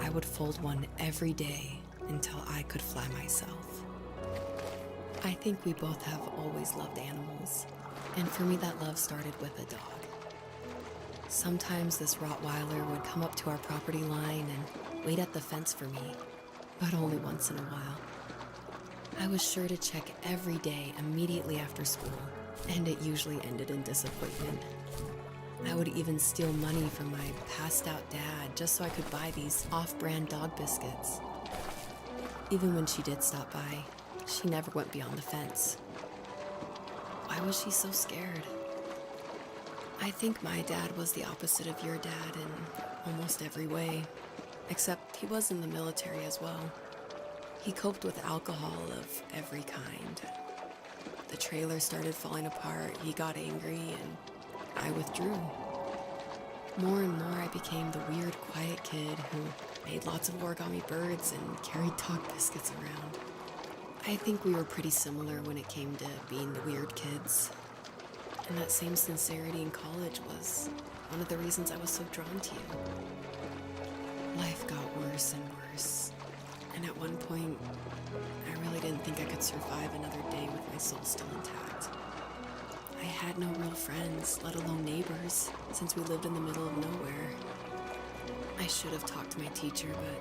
I would fold one every day until I could fly myself. I think we both have always loved animals, and for me that love started with a dog. Sometimes this Rottweiler would come up to our property line and wait at the fence for me, but only once in a while. I was sure to check every day immediately after school, and it usually ended in disappointment. I would even steal money from my passed out dad just so I could buy these off-brand dog biscuits. Even when she did stop by, she never went beyond the fence. Why was she so scared? I think my dad was the opposite of your dad in almost every way, except he was in the military as well. He coped with alcohol of every kind. The trailer started falling apart, he got angry, and I withdrew. More and more I became the weird, quiet kid who made lots of origami birds and carried dog biscuits around. I think we were pretty similar when it came to being the weird kids. And that same sincerity in college was one of the reasons I was so drawn to you. Life got worse and worse. And at one point, I really didn't think I could survive another day with my soul still intact. I had no real friends, let alone neighbors, since we lived in the middle of nowhere. I should have talked to my teacher, but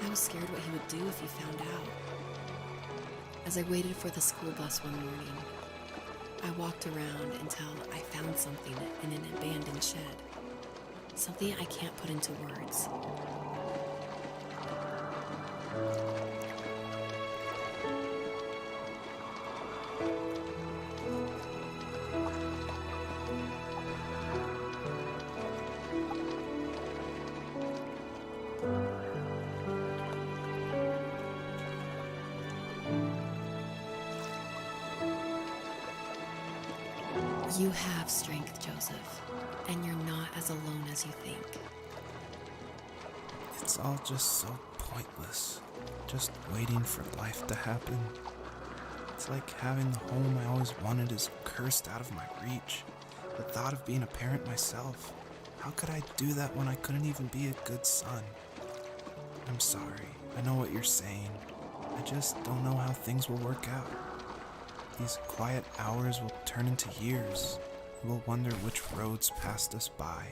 I was scared what he would do if he found out. As I waited for the school bus one morning, I walked around until I found something in an abandoned shed. Something I can't put into words. You have strength, Joseph, and you're not as alone as you think. It's all just so pointless. Just waiting for life to happen. It's like having the home I always wanted is cursed out of my reach. The thought of being a parent myself. How could I do that when I couldn't even be a good son? I'm sorry. I know what you're saying. I just don't know how things will work out. These quiet hours will turn into years. We'll wonder which roads passed us by.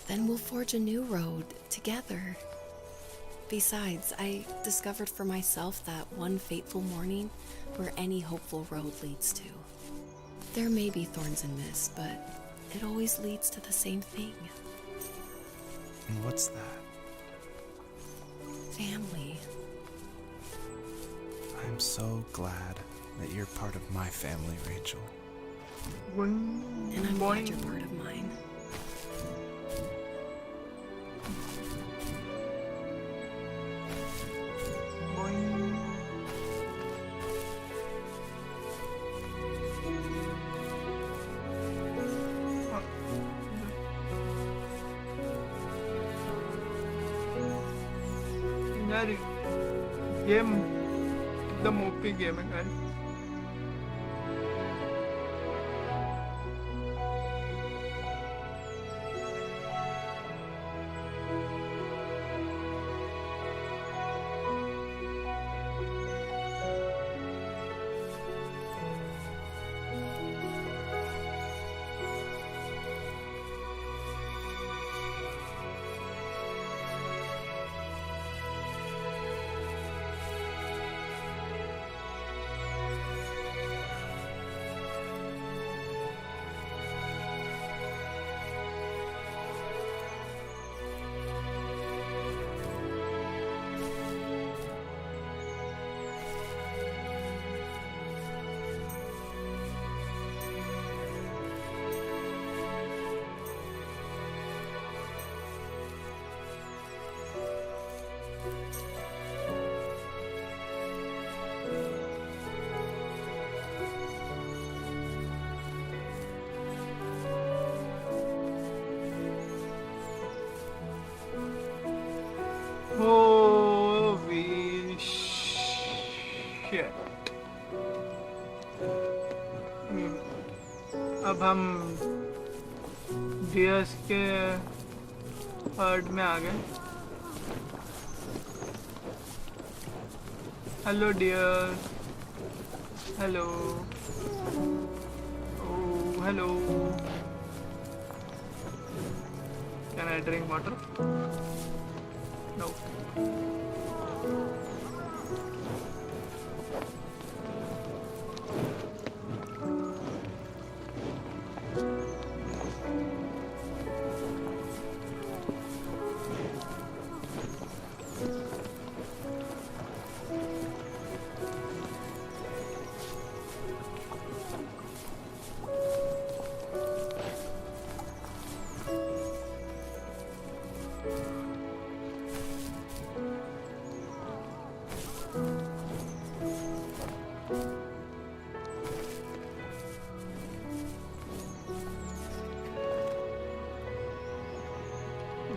Then we'll forge a new road together. Besides, I discovered for myself that one fateful morning where any hopeful road leads to. There may be thorns and mist, but it always leads to the same thing. And what's that? Family. I'm so glad that you're part of my family, Rachel. And I'm glad you're part of mine. यार game एकदम OP game है यार. Holy shit. अब हम dears के heard में आ गए. Hello dear. Hello. Oh hello. Can I drink water? No.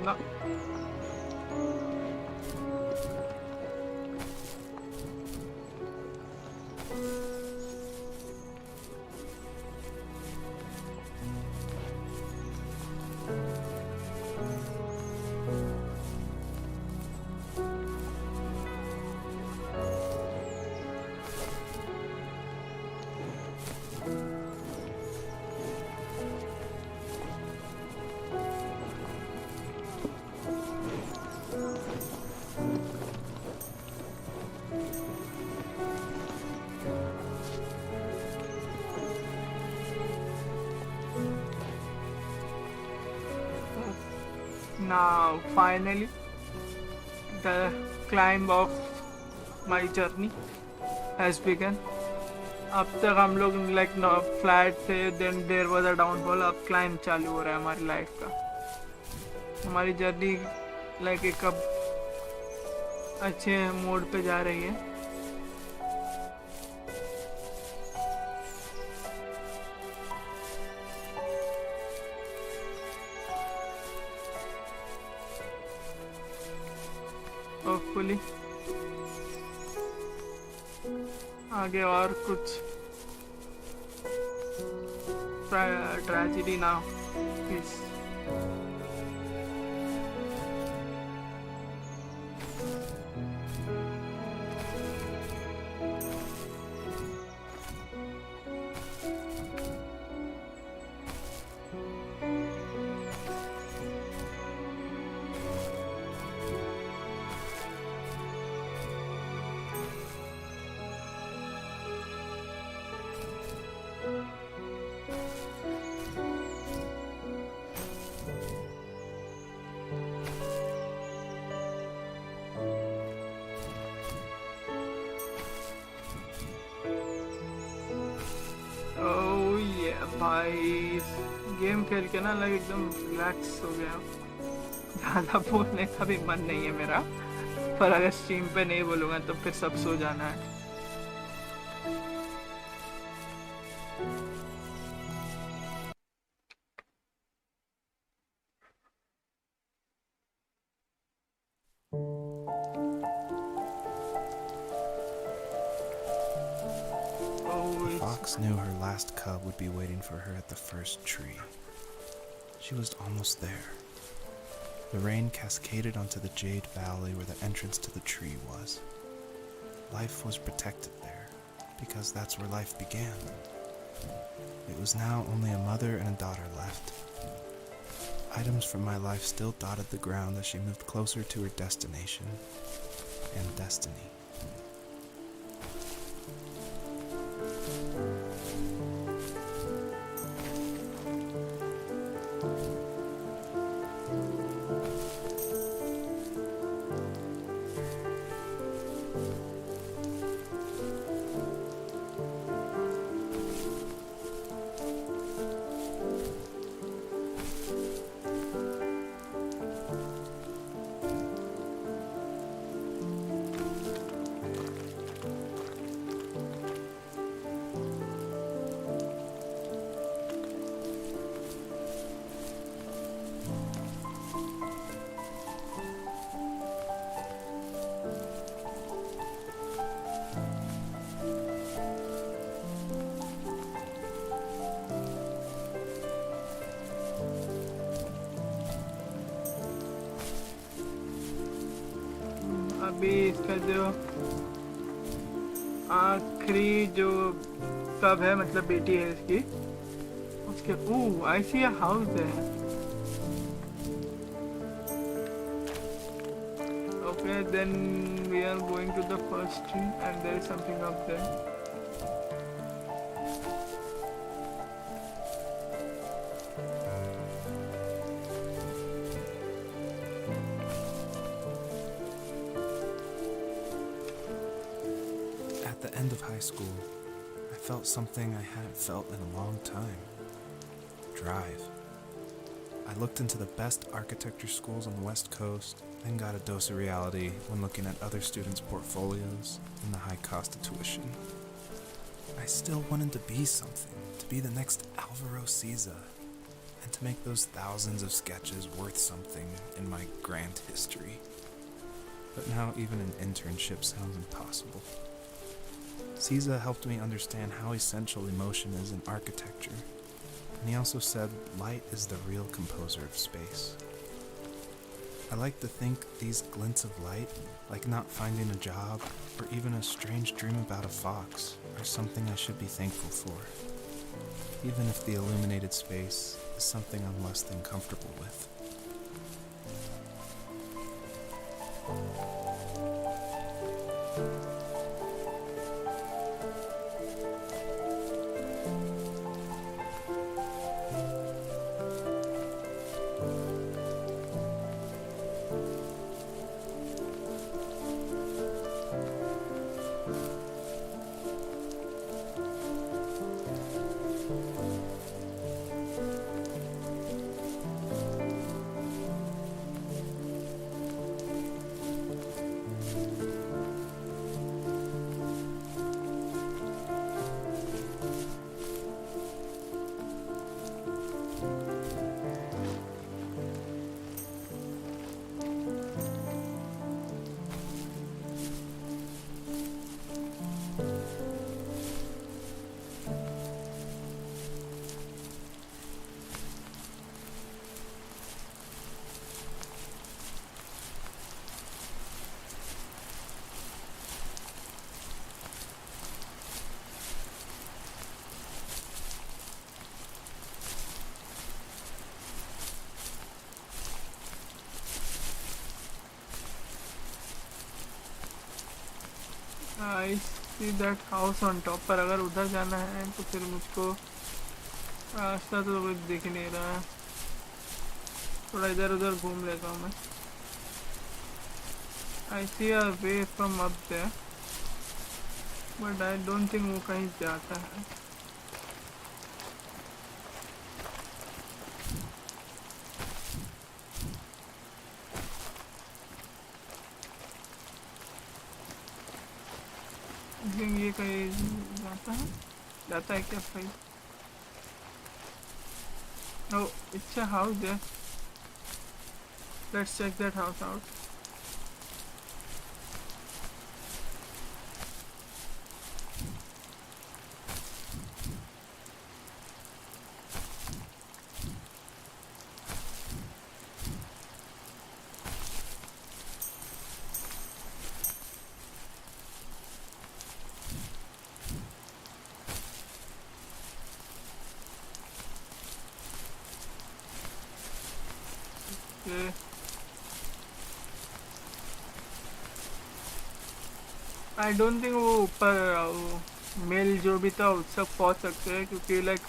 No. Now finally the climb of my journey has begun. अब तक हम लोग लाइक फ्लैट थे, then there was a downfall. अब क्लाइंब चालू हो रहा है हमारी लाइफ का. हमारी जर्नी लाइक एक अब अच्छे मोड पे जा रही है. एक्चुअली। आगे और कुछ ट्रेजेडी ना प्लीज। भाई गेम खेल के ना लाइक एकदम रिलैक्स हो गया। ज़्यादा बोलने का भी मन नहीं है मेरा, पर अगर स्ट्रीम पे नहीं बोलूँगा तो फिर सब सो जाना है। Fox knew her last cub would be waiting for her at the first tree. She was almost there. The rain cascaded onto the jade valley where the entrance to the tree was. Life was protected there, because that's where life began. It was now only a mother and a daughter left. Items from my life still dotted the ground as she moved closer to her destination and destiny. अभी इसका जो आखिरी जो कब है मतलब बेटी है इसकी, उसके आई सी अ हाउस है। Okay, then we are going to the first tree and there is something up there. At the end of high school, I felt something I hadn't felt in a long time. Drive. I looked into the best architecture schools on the West Coast, then got a dose of reality when looking at other students' portfolios and the high cost of tuition. I still wanted to be something, to be the next Alvaro Siza, and to make those thousands of sketches worth something in my grand history. But now even an internship sounds impossible. Siza helped me understand how essential emotion is in architecture, and he also said light is the real composer of space. I like to think these glints of light, like not finding a job or even a strange dream about a fox, are something I should be thankful for, even if the illuminated space is something I'm less than comfortable with. I see that house on top, पर अगर उधर जाना है तो फिर मुझको रास्ता तो कुछ दिख नहीं रहा है। थोड़ा इधर उधर घूम लेता हूँ मैं। I see a way from up there, but I don't think वो कहीं जाता है। I think ये कहीं जाता है क्या भाई? Oh, it's a house there. Let's check that house out. Okay. I don't think वो ऊपर मेल जो भी था उस तक पहुंच सकते हैं, क्योंकि लाइक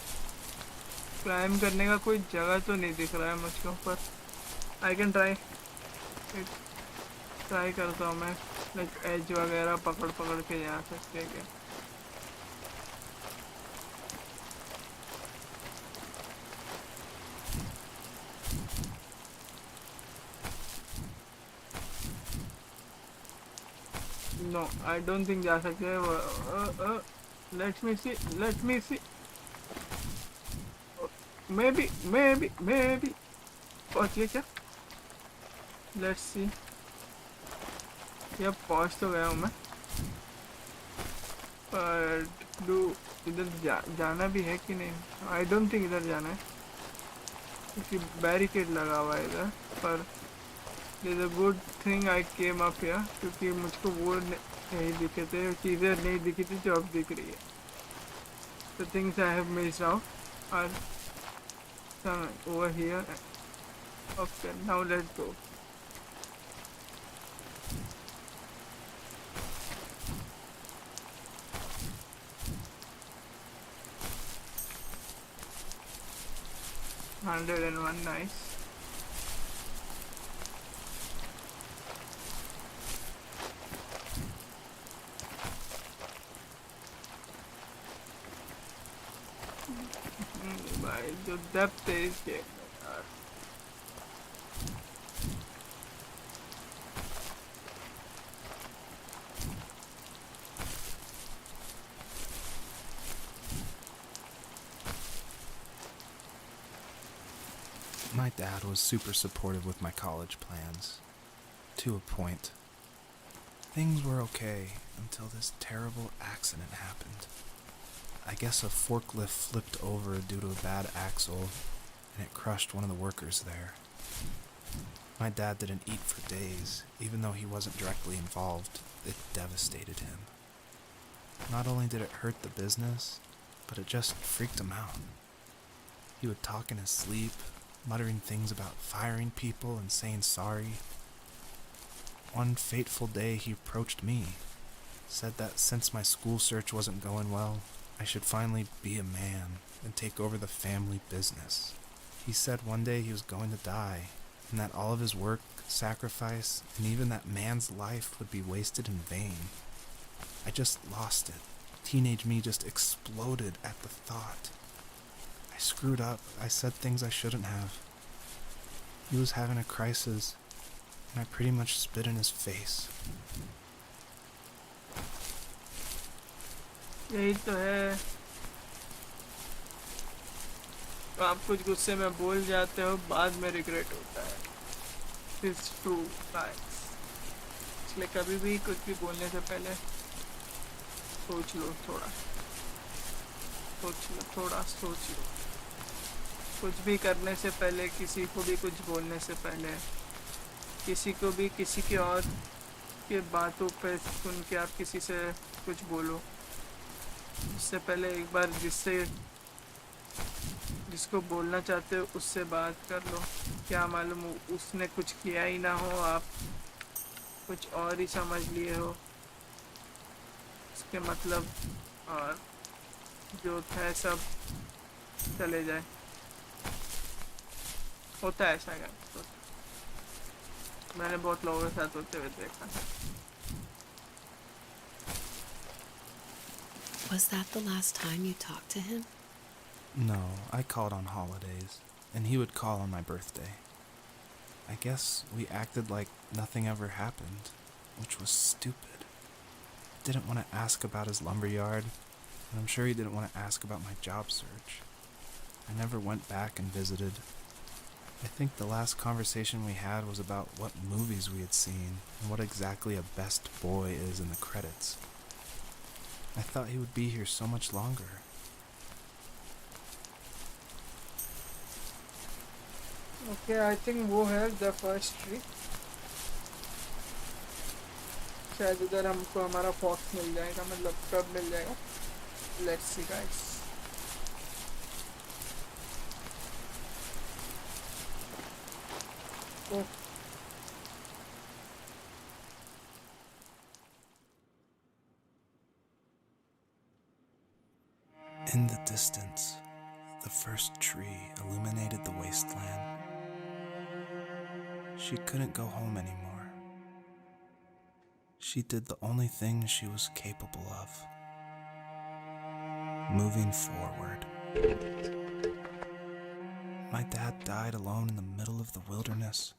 क्लाइम करने का कोई जगह तो नहीं दिख रहा है मुझको ऊपर। आई कैन ट्राई करता हूँ मैं, लाइक एज वगैरह पकड़ पकड़ के जा सकते हैं क्या? नो, आई डोंट थिंक जा सकते। Late me C, may be पहुँच गए क्या? Let's see. यह पहुँच तो गया हूँ मैं, पर इधर जाना भी है कि नहीं? आई डोंट थिंक इधर जाना है, क्योंकि बैरिकेड लगा हुआ है इधर। पर is a good thing I came up here, क्योंकि मुझको वो नहीं दिखे थे, चीज़ें नहीं दिखी थी जो अब दिख रही है। The things I have missed out are over here. Okay, now let's go. Hundred and one, nice. भाई जो डेप्थ है इस गेम में यार। My dad was super supportive with my college plans. To a point. Things were okay until this terrible accident happened. I guess a forklift flipped over due to a bad axle, and it crushed one of the workers there. My dad didn't eat for days, even though he wasn't directly involved. It devastated him. Not only did it hurt the business, but it just freaked him out. He would talk in his sleep, muttering things about firing people and saying sorry. One fateful day he approached me, said that since my school search wasn't going well, I should finally be a man and take over the family business. He said one day he was going to die, and that all of his work, sacrifice, and even that man's life would be wasted in vain. I just lost it. Teenage me just exploded at the thought. I screwed up. I said things I shouldn't have. He was having a crisis, and I pretty much spit in his face. यही तो है, आप कुछ गुस्से में बोल जाते हो, बाद में रिग्रेट होता है। It's true, guys. इसलिए कभी भी कुछ भी बोलने से पहले सोच लो, थोड़ा सोच लो। कुछ भी करने से पहले, किसी को भी कुछ बोलने से पहले, किसी को भी किसी के और के बातों पे सुन के आप किसी से कुछ बोलो, उससे पहले एक बार जिसको बोलना चाहते हो उससे बात कर लो। क्या मालूम उसने कुछ किया ही ना हो, आप कुछ और ही समझ लिए हो। इसके मतलब और जो है सब चले जाए, होता है ऐसा क्या? तो मैंने बहुत लोगों के साथ होते हुए देखा है। Was that the last time you talked to him? No, I called on holidays, and he would call on my birthday. I guess we acted like nothing ever happened, which was stupid. Didn't want to ask about his lumberyard, and I'm sure he didn't want to ask about my job search. I never went back and visited. I think the last conversation we had was about what movies we had seen and what exactly a best boy is in the credits. I thought he would be here so much longer. Okay, I think वो है the first tree. शायद उधर हमको हमारा fox मिल जाएगा, मतलब कब मिल जाएगा, let's see guys. In the distance, the first tree illuminated the wasteland. She couldn't go home anymore. She did the only thing she was capable of. Moving forward. My dad died alone in the middle of the wilderness.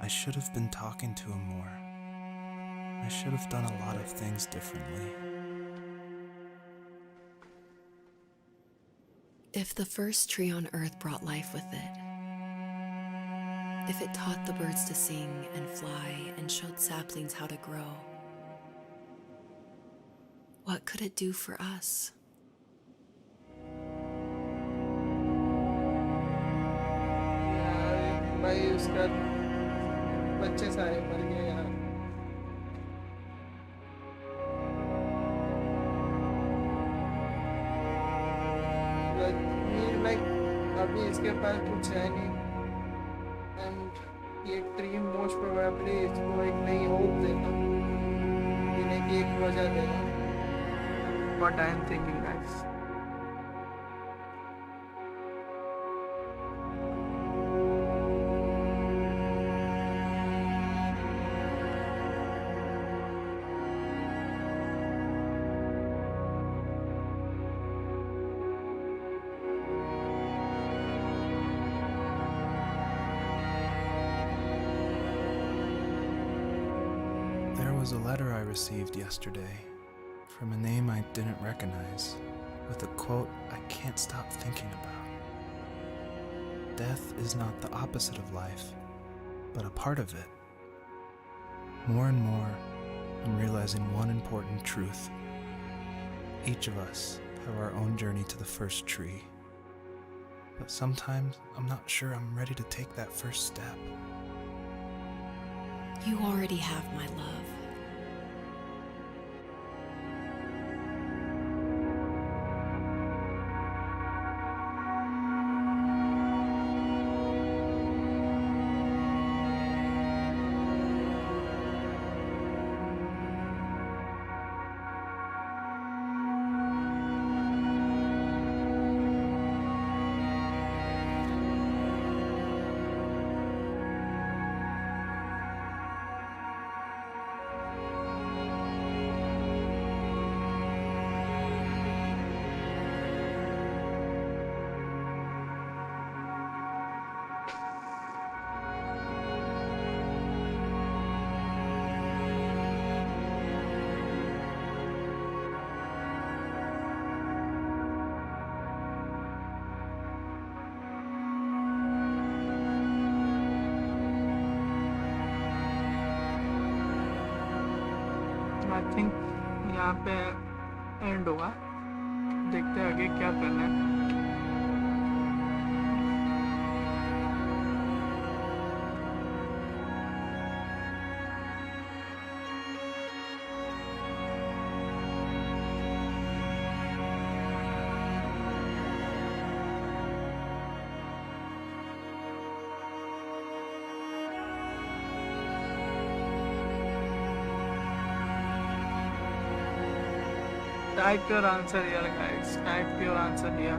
I should have been talking to him more. I should have done a lot of things differently. If the first tree on Earth brought life with it, if it taught the birds to sing and fly and showed saplings how to grow, what could it do for us? यार भाई उसका बच्चे सारे मर गए यार। Like अभी इसके पास कुछ है नहीं, एंड ये ट्री मोस्ट प्रोबेबली इसको एक नई होप देगा, जीने की एक वजह देगा। What I am thinking guys. There was a letter I received yesterday from a name I didn't recognize, with a quote I can't stop thinking about. Death is not the opposite of life, but a part of it. More and more, I'm realizing one important truth. Each of us have our own journey to the first tree. But sometimes I'm not sure I'm ready to take that first step. You already have my love. I think यहाँ पे and होगा, देखते हैं आगे क्या करना है। Type your answer here, guys. Type your answer here.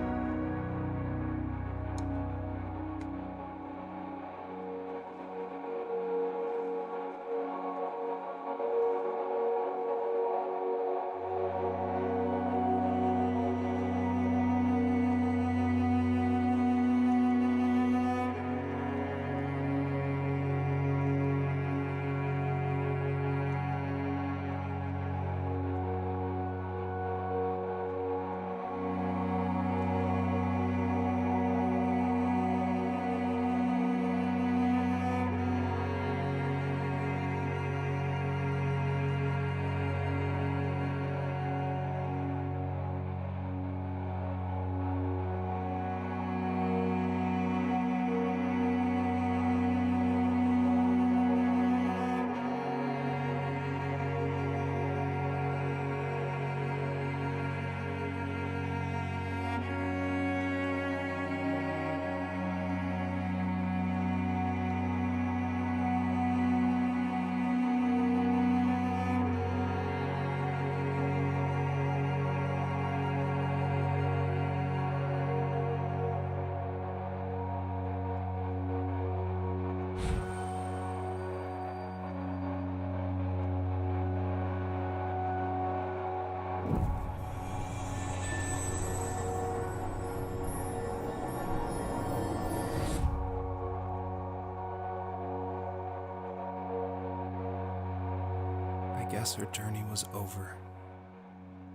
I guess her journey was over,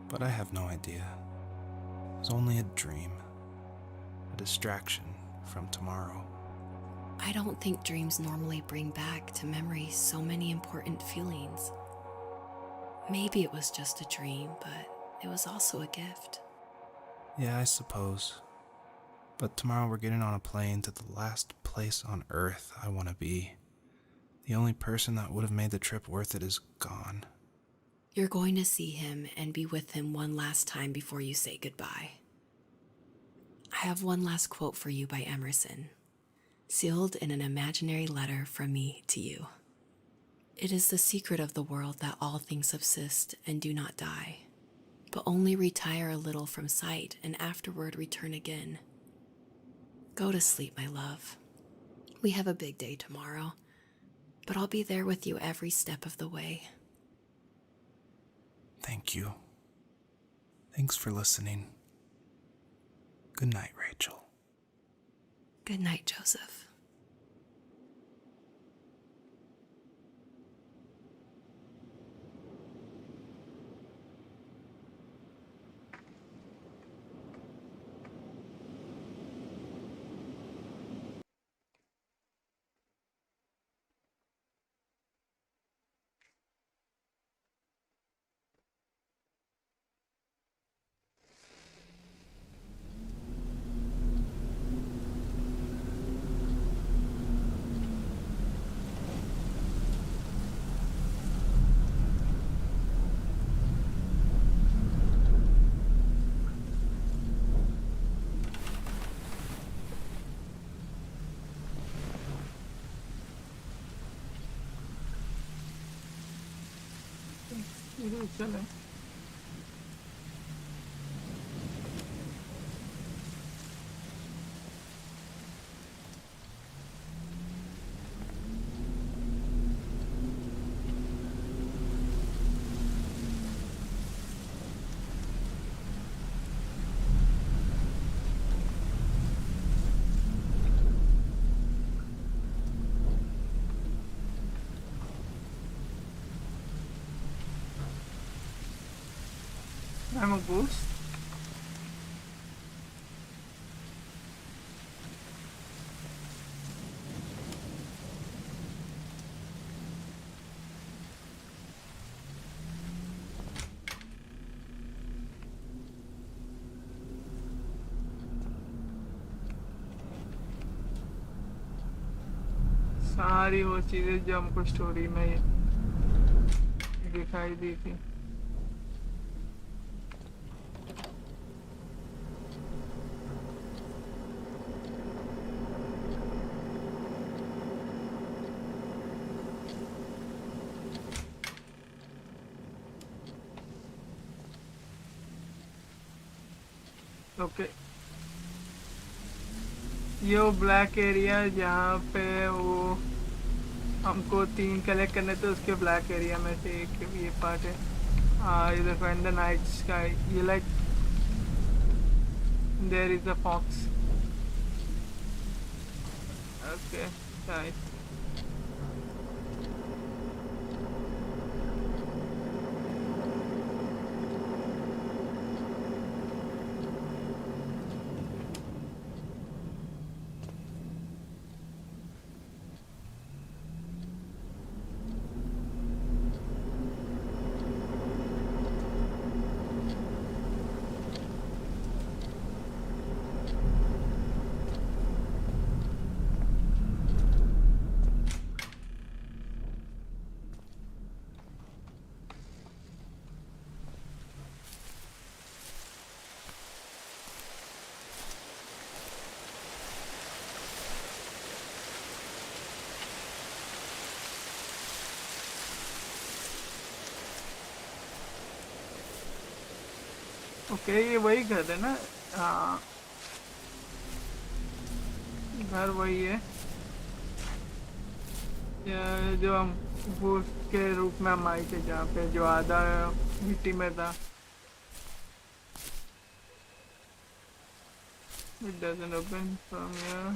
but I have no idea. It was only a dream, a distraction from tomorrow. I don't think dreams normally bring back to memory so many important feelings. Maybe it was just a dream, but it was also a gift. Yeah, I suppose. But tomorrow we're getting on a plane to the last place on Earth I want to be. The only person that would have made the trip worth it is gone. You're going to see him and be with him one last time before you say goodbye. I have one last quote for you by Emerson, sealed in an imaginary letter from me to you. It is the secret of the world that all things subsist and do not die, but only retire a little from sight and afterward return again. Go to sleep, my love. We have a big day tomorrow, but I'll be there with you every step of the way. Thank you. Thanks for listening. Good night, Rachel. Good night, Joseph. चले I'm a ghost. सारी वो चीजें जो हमको story में दिखाई दी थी okay, ये वो ब्लैक एरिया जहाँ पे वो हमको 3 कलेक्ट करने थे, उसके ब्लैक एरिया में से एक ये पार्ट है। ये देखो, इन द नाइट स्काई, ये like there is a fox. Okay, nice. Okay, ये वही घर है ना? हाँ, घर वही है। ये जो हम वो के रूप में हम आए थे, जहाँ पे जो आधा मिट्टी में था। It doesn't open from here.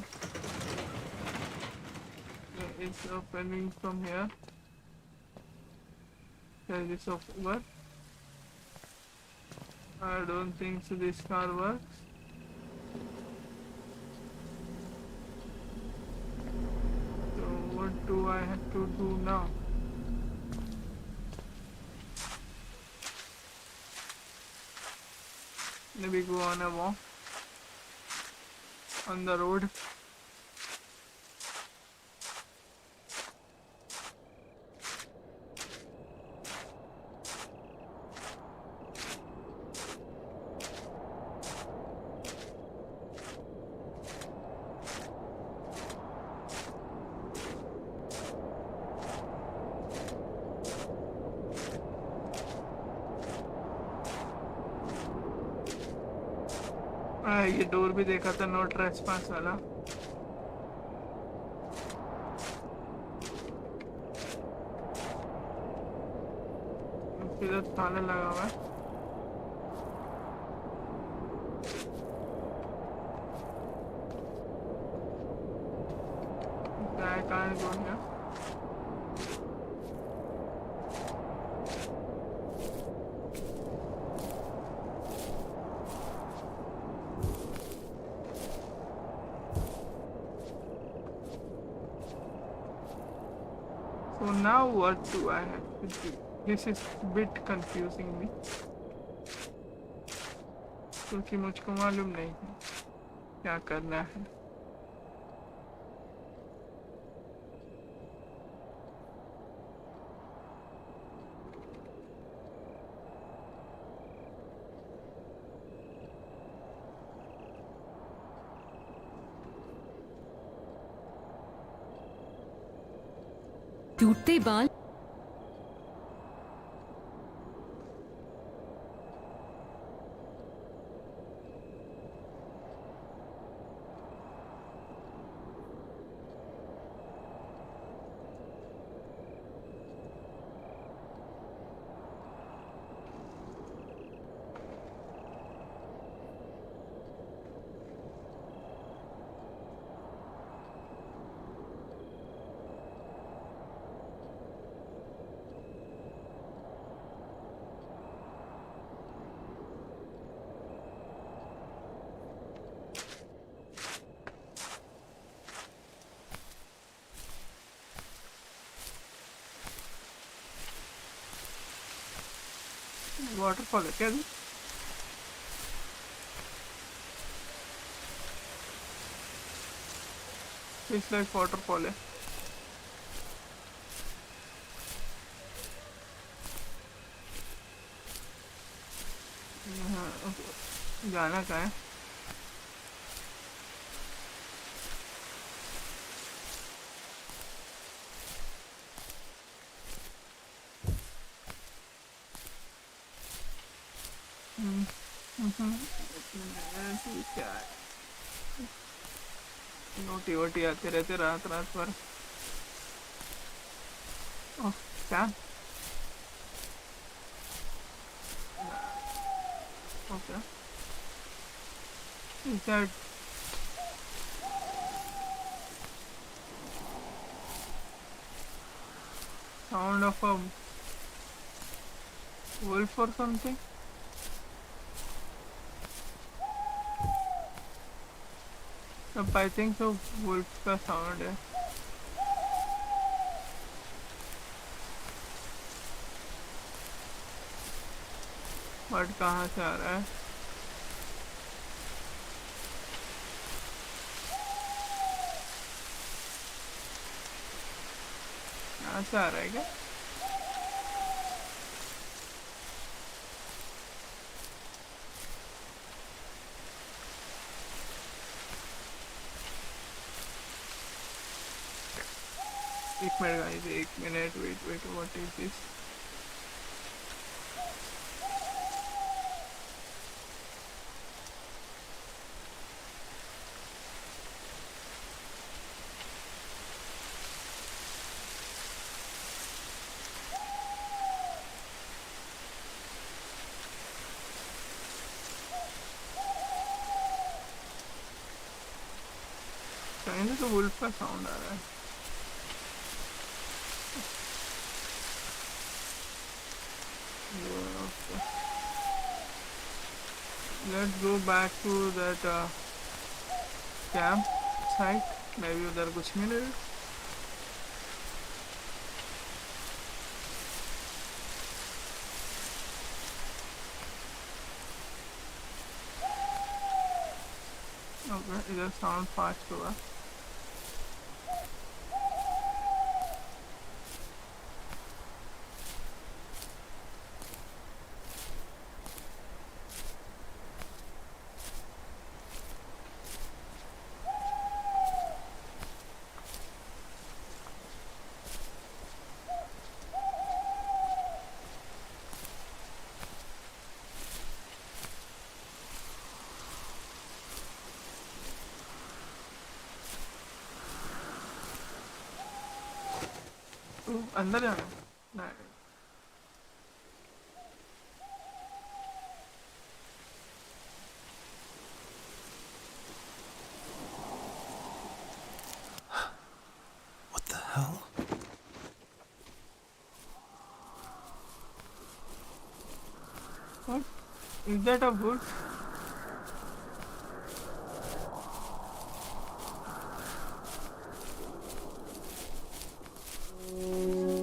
It's opening from here. Does this work? I don't think so this car works. So what do I have to do now? Maybe go on a walk on the road. ये door भी देखा था, no trespass वाला। इधर ताला लगा हुआ है। I can't go here. So now what do I have to do? This is a bit confusing me, क्योंकि मुझको मालूम नहीं है क्या करना है। टूटते बाल वाटरफॉल है क्या? इस लाइक वाटरफॉल है। जाना कहाँ है? क्या नोटी वोटी आते रहते रात रात भर। ओह क्या okay is that sound of a wolf or something? अब I think so wolf का sound है। बट कहाँ से आ रहा है? यहाँ से आ रहा है क्या? एक मिनट गाइस, एक minute wait wait what is this? कहीं से तो वुल्फ का साउंड आ रहा है। Let's go back to that camp site. Maybe उधर कुछ मिलेगा। ओके इधर साउंड फास्ट हुआ। अंदर जाना नहीं। What the hell? What? Is that a bull?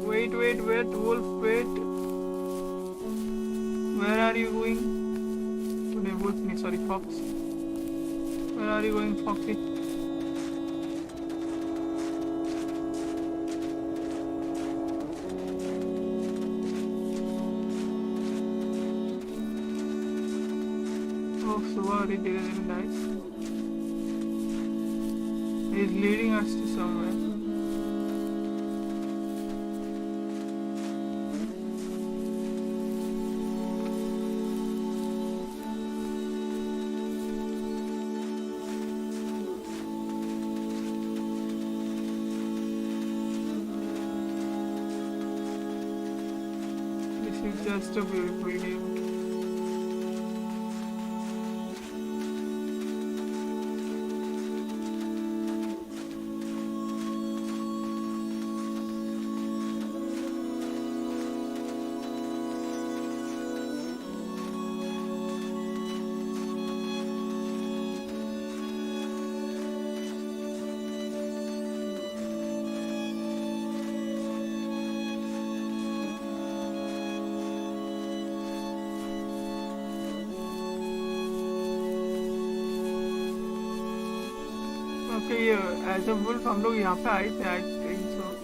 Wait, wolf, wait. Where are you going? No, wolf, no, sorry, fox. Where are you going, Foxy? Oh, sorry, didn't die. He's leading us to somewhere. It's just a beautiful game. Okay ये as a wolf हम लोग यहाँ पे आए थे I think so.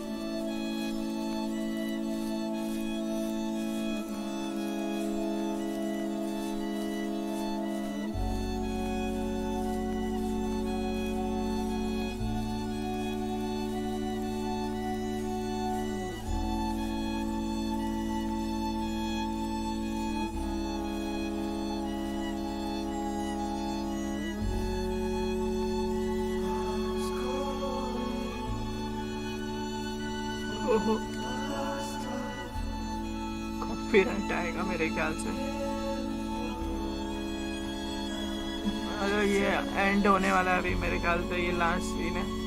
ओहो, copyright आएगा मेरे ख्याल से। अगर ये एंड होने वाला है अभी, मेरे ख्याल से ये लास्ट सीन है।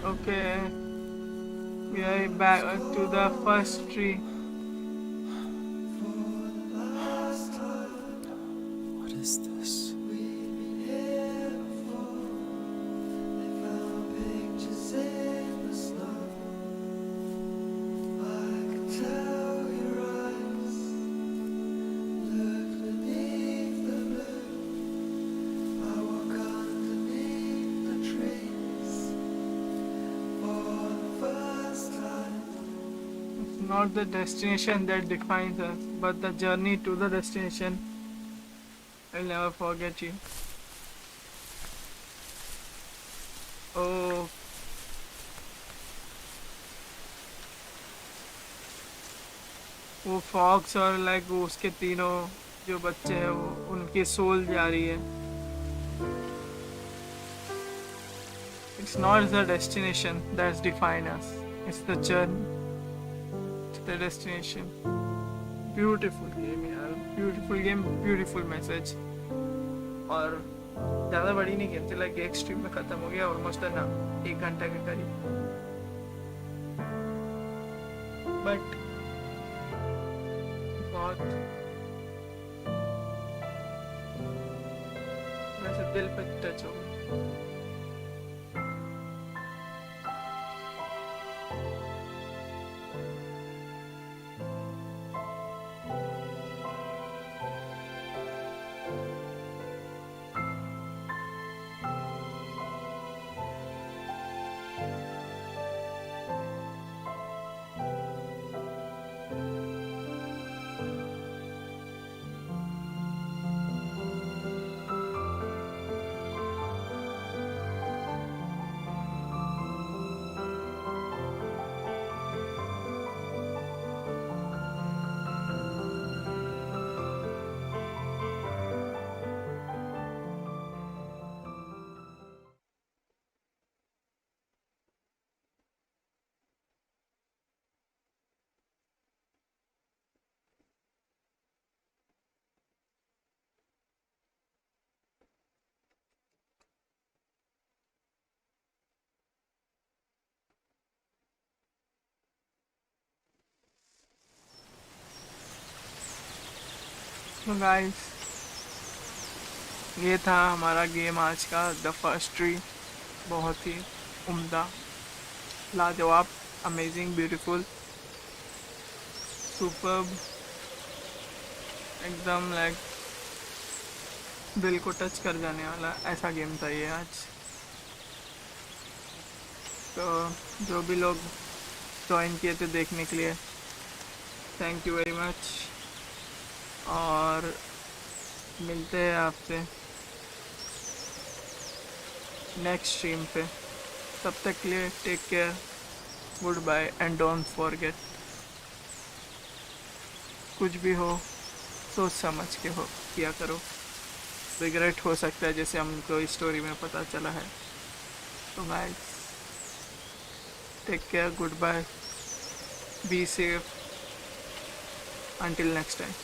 Okay, we are back to the first tree. What is this? Not the destination that defines us, but the journey to the destination. I'll never forget you. Oh, वो फॉक्स और like वो उसके तीनों जो बच्चे हैं वो उनकी सोल जा रही है. It's not the destination that's define us. It's the journey to the destination. Beautiful game यार, beautiful game, beautiful message. और ज़्यादा बड़ी नहीं गेम थी, लाइक एक स्ट्रीम में ख़त्म हो गया ऑलमोस्ट ना 1 घंटा के करीब. बट बहुत वैसे दिल पे टच हो गया. तो गाइस ये था हमारा गेम आज का, द फर्स्ट ट्री. बहुत ही उम्दा, लाजवाब, अमेजिंग, ब्यूटीफुल, सुपर्ब, एकदम लाइक दिल को टच कर जाने वाला ऐसा गेम था ये आज. तो जो भी लोग ज्वाइन किए थे देखने के लिए, थैंक यू वेरी मच. और मिलते हैं आपसे नेक्स्ट स्ट्रीम पे. तब तक के लिए take care, goodbye and don't forget, कुछ भी हो सोच समझ के हो किया करो. रिग्रेट हो सकता है जैसे हमको इस स्टोरी में पता चला है. तो guys take care, goodbye, be safe, until next time.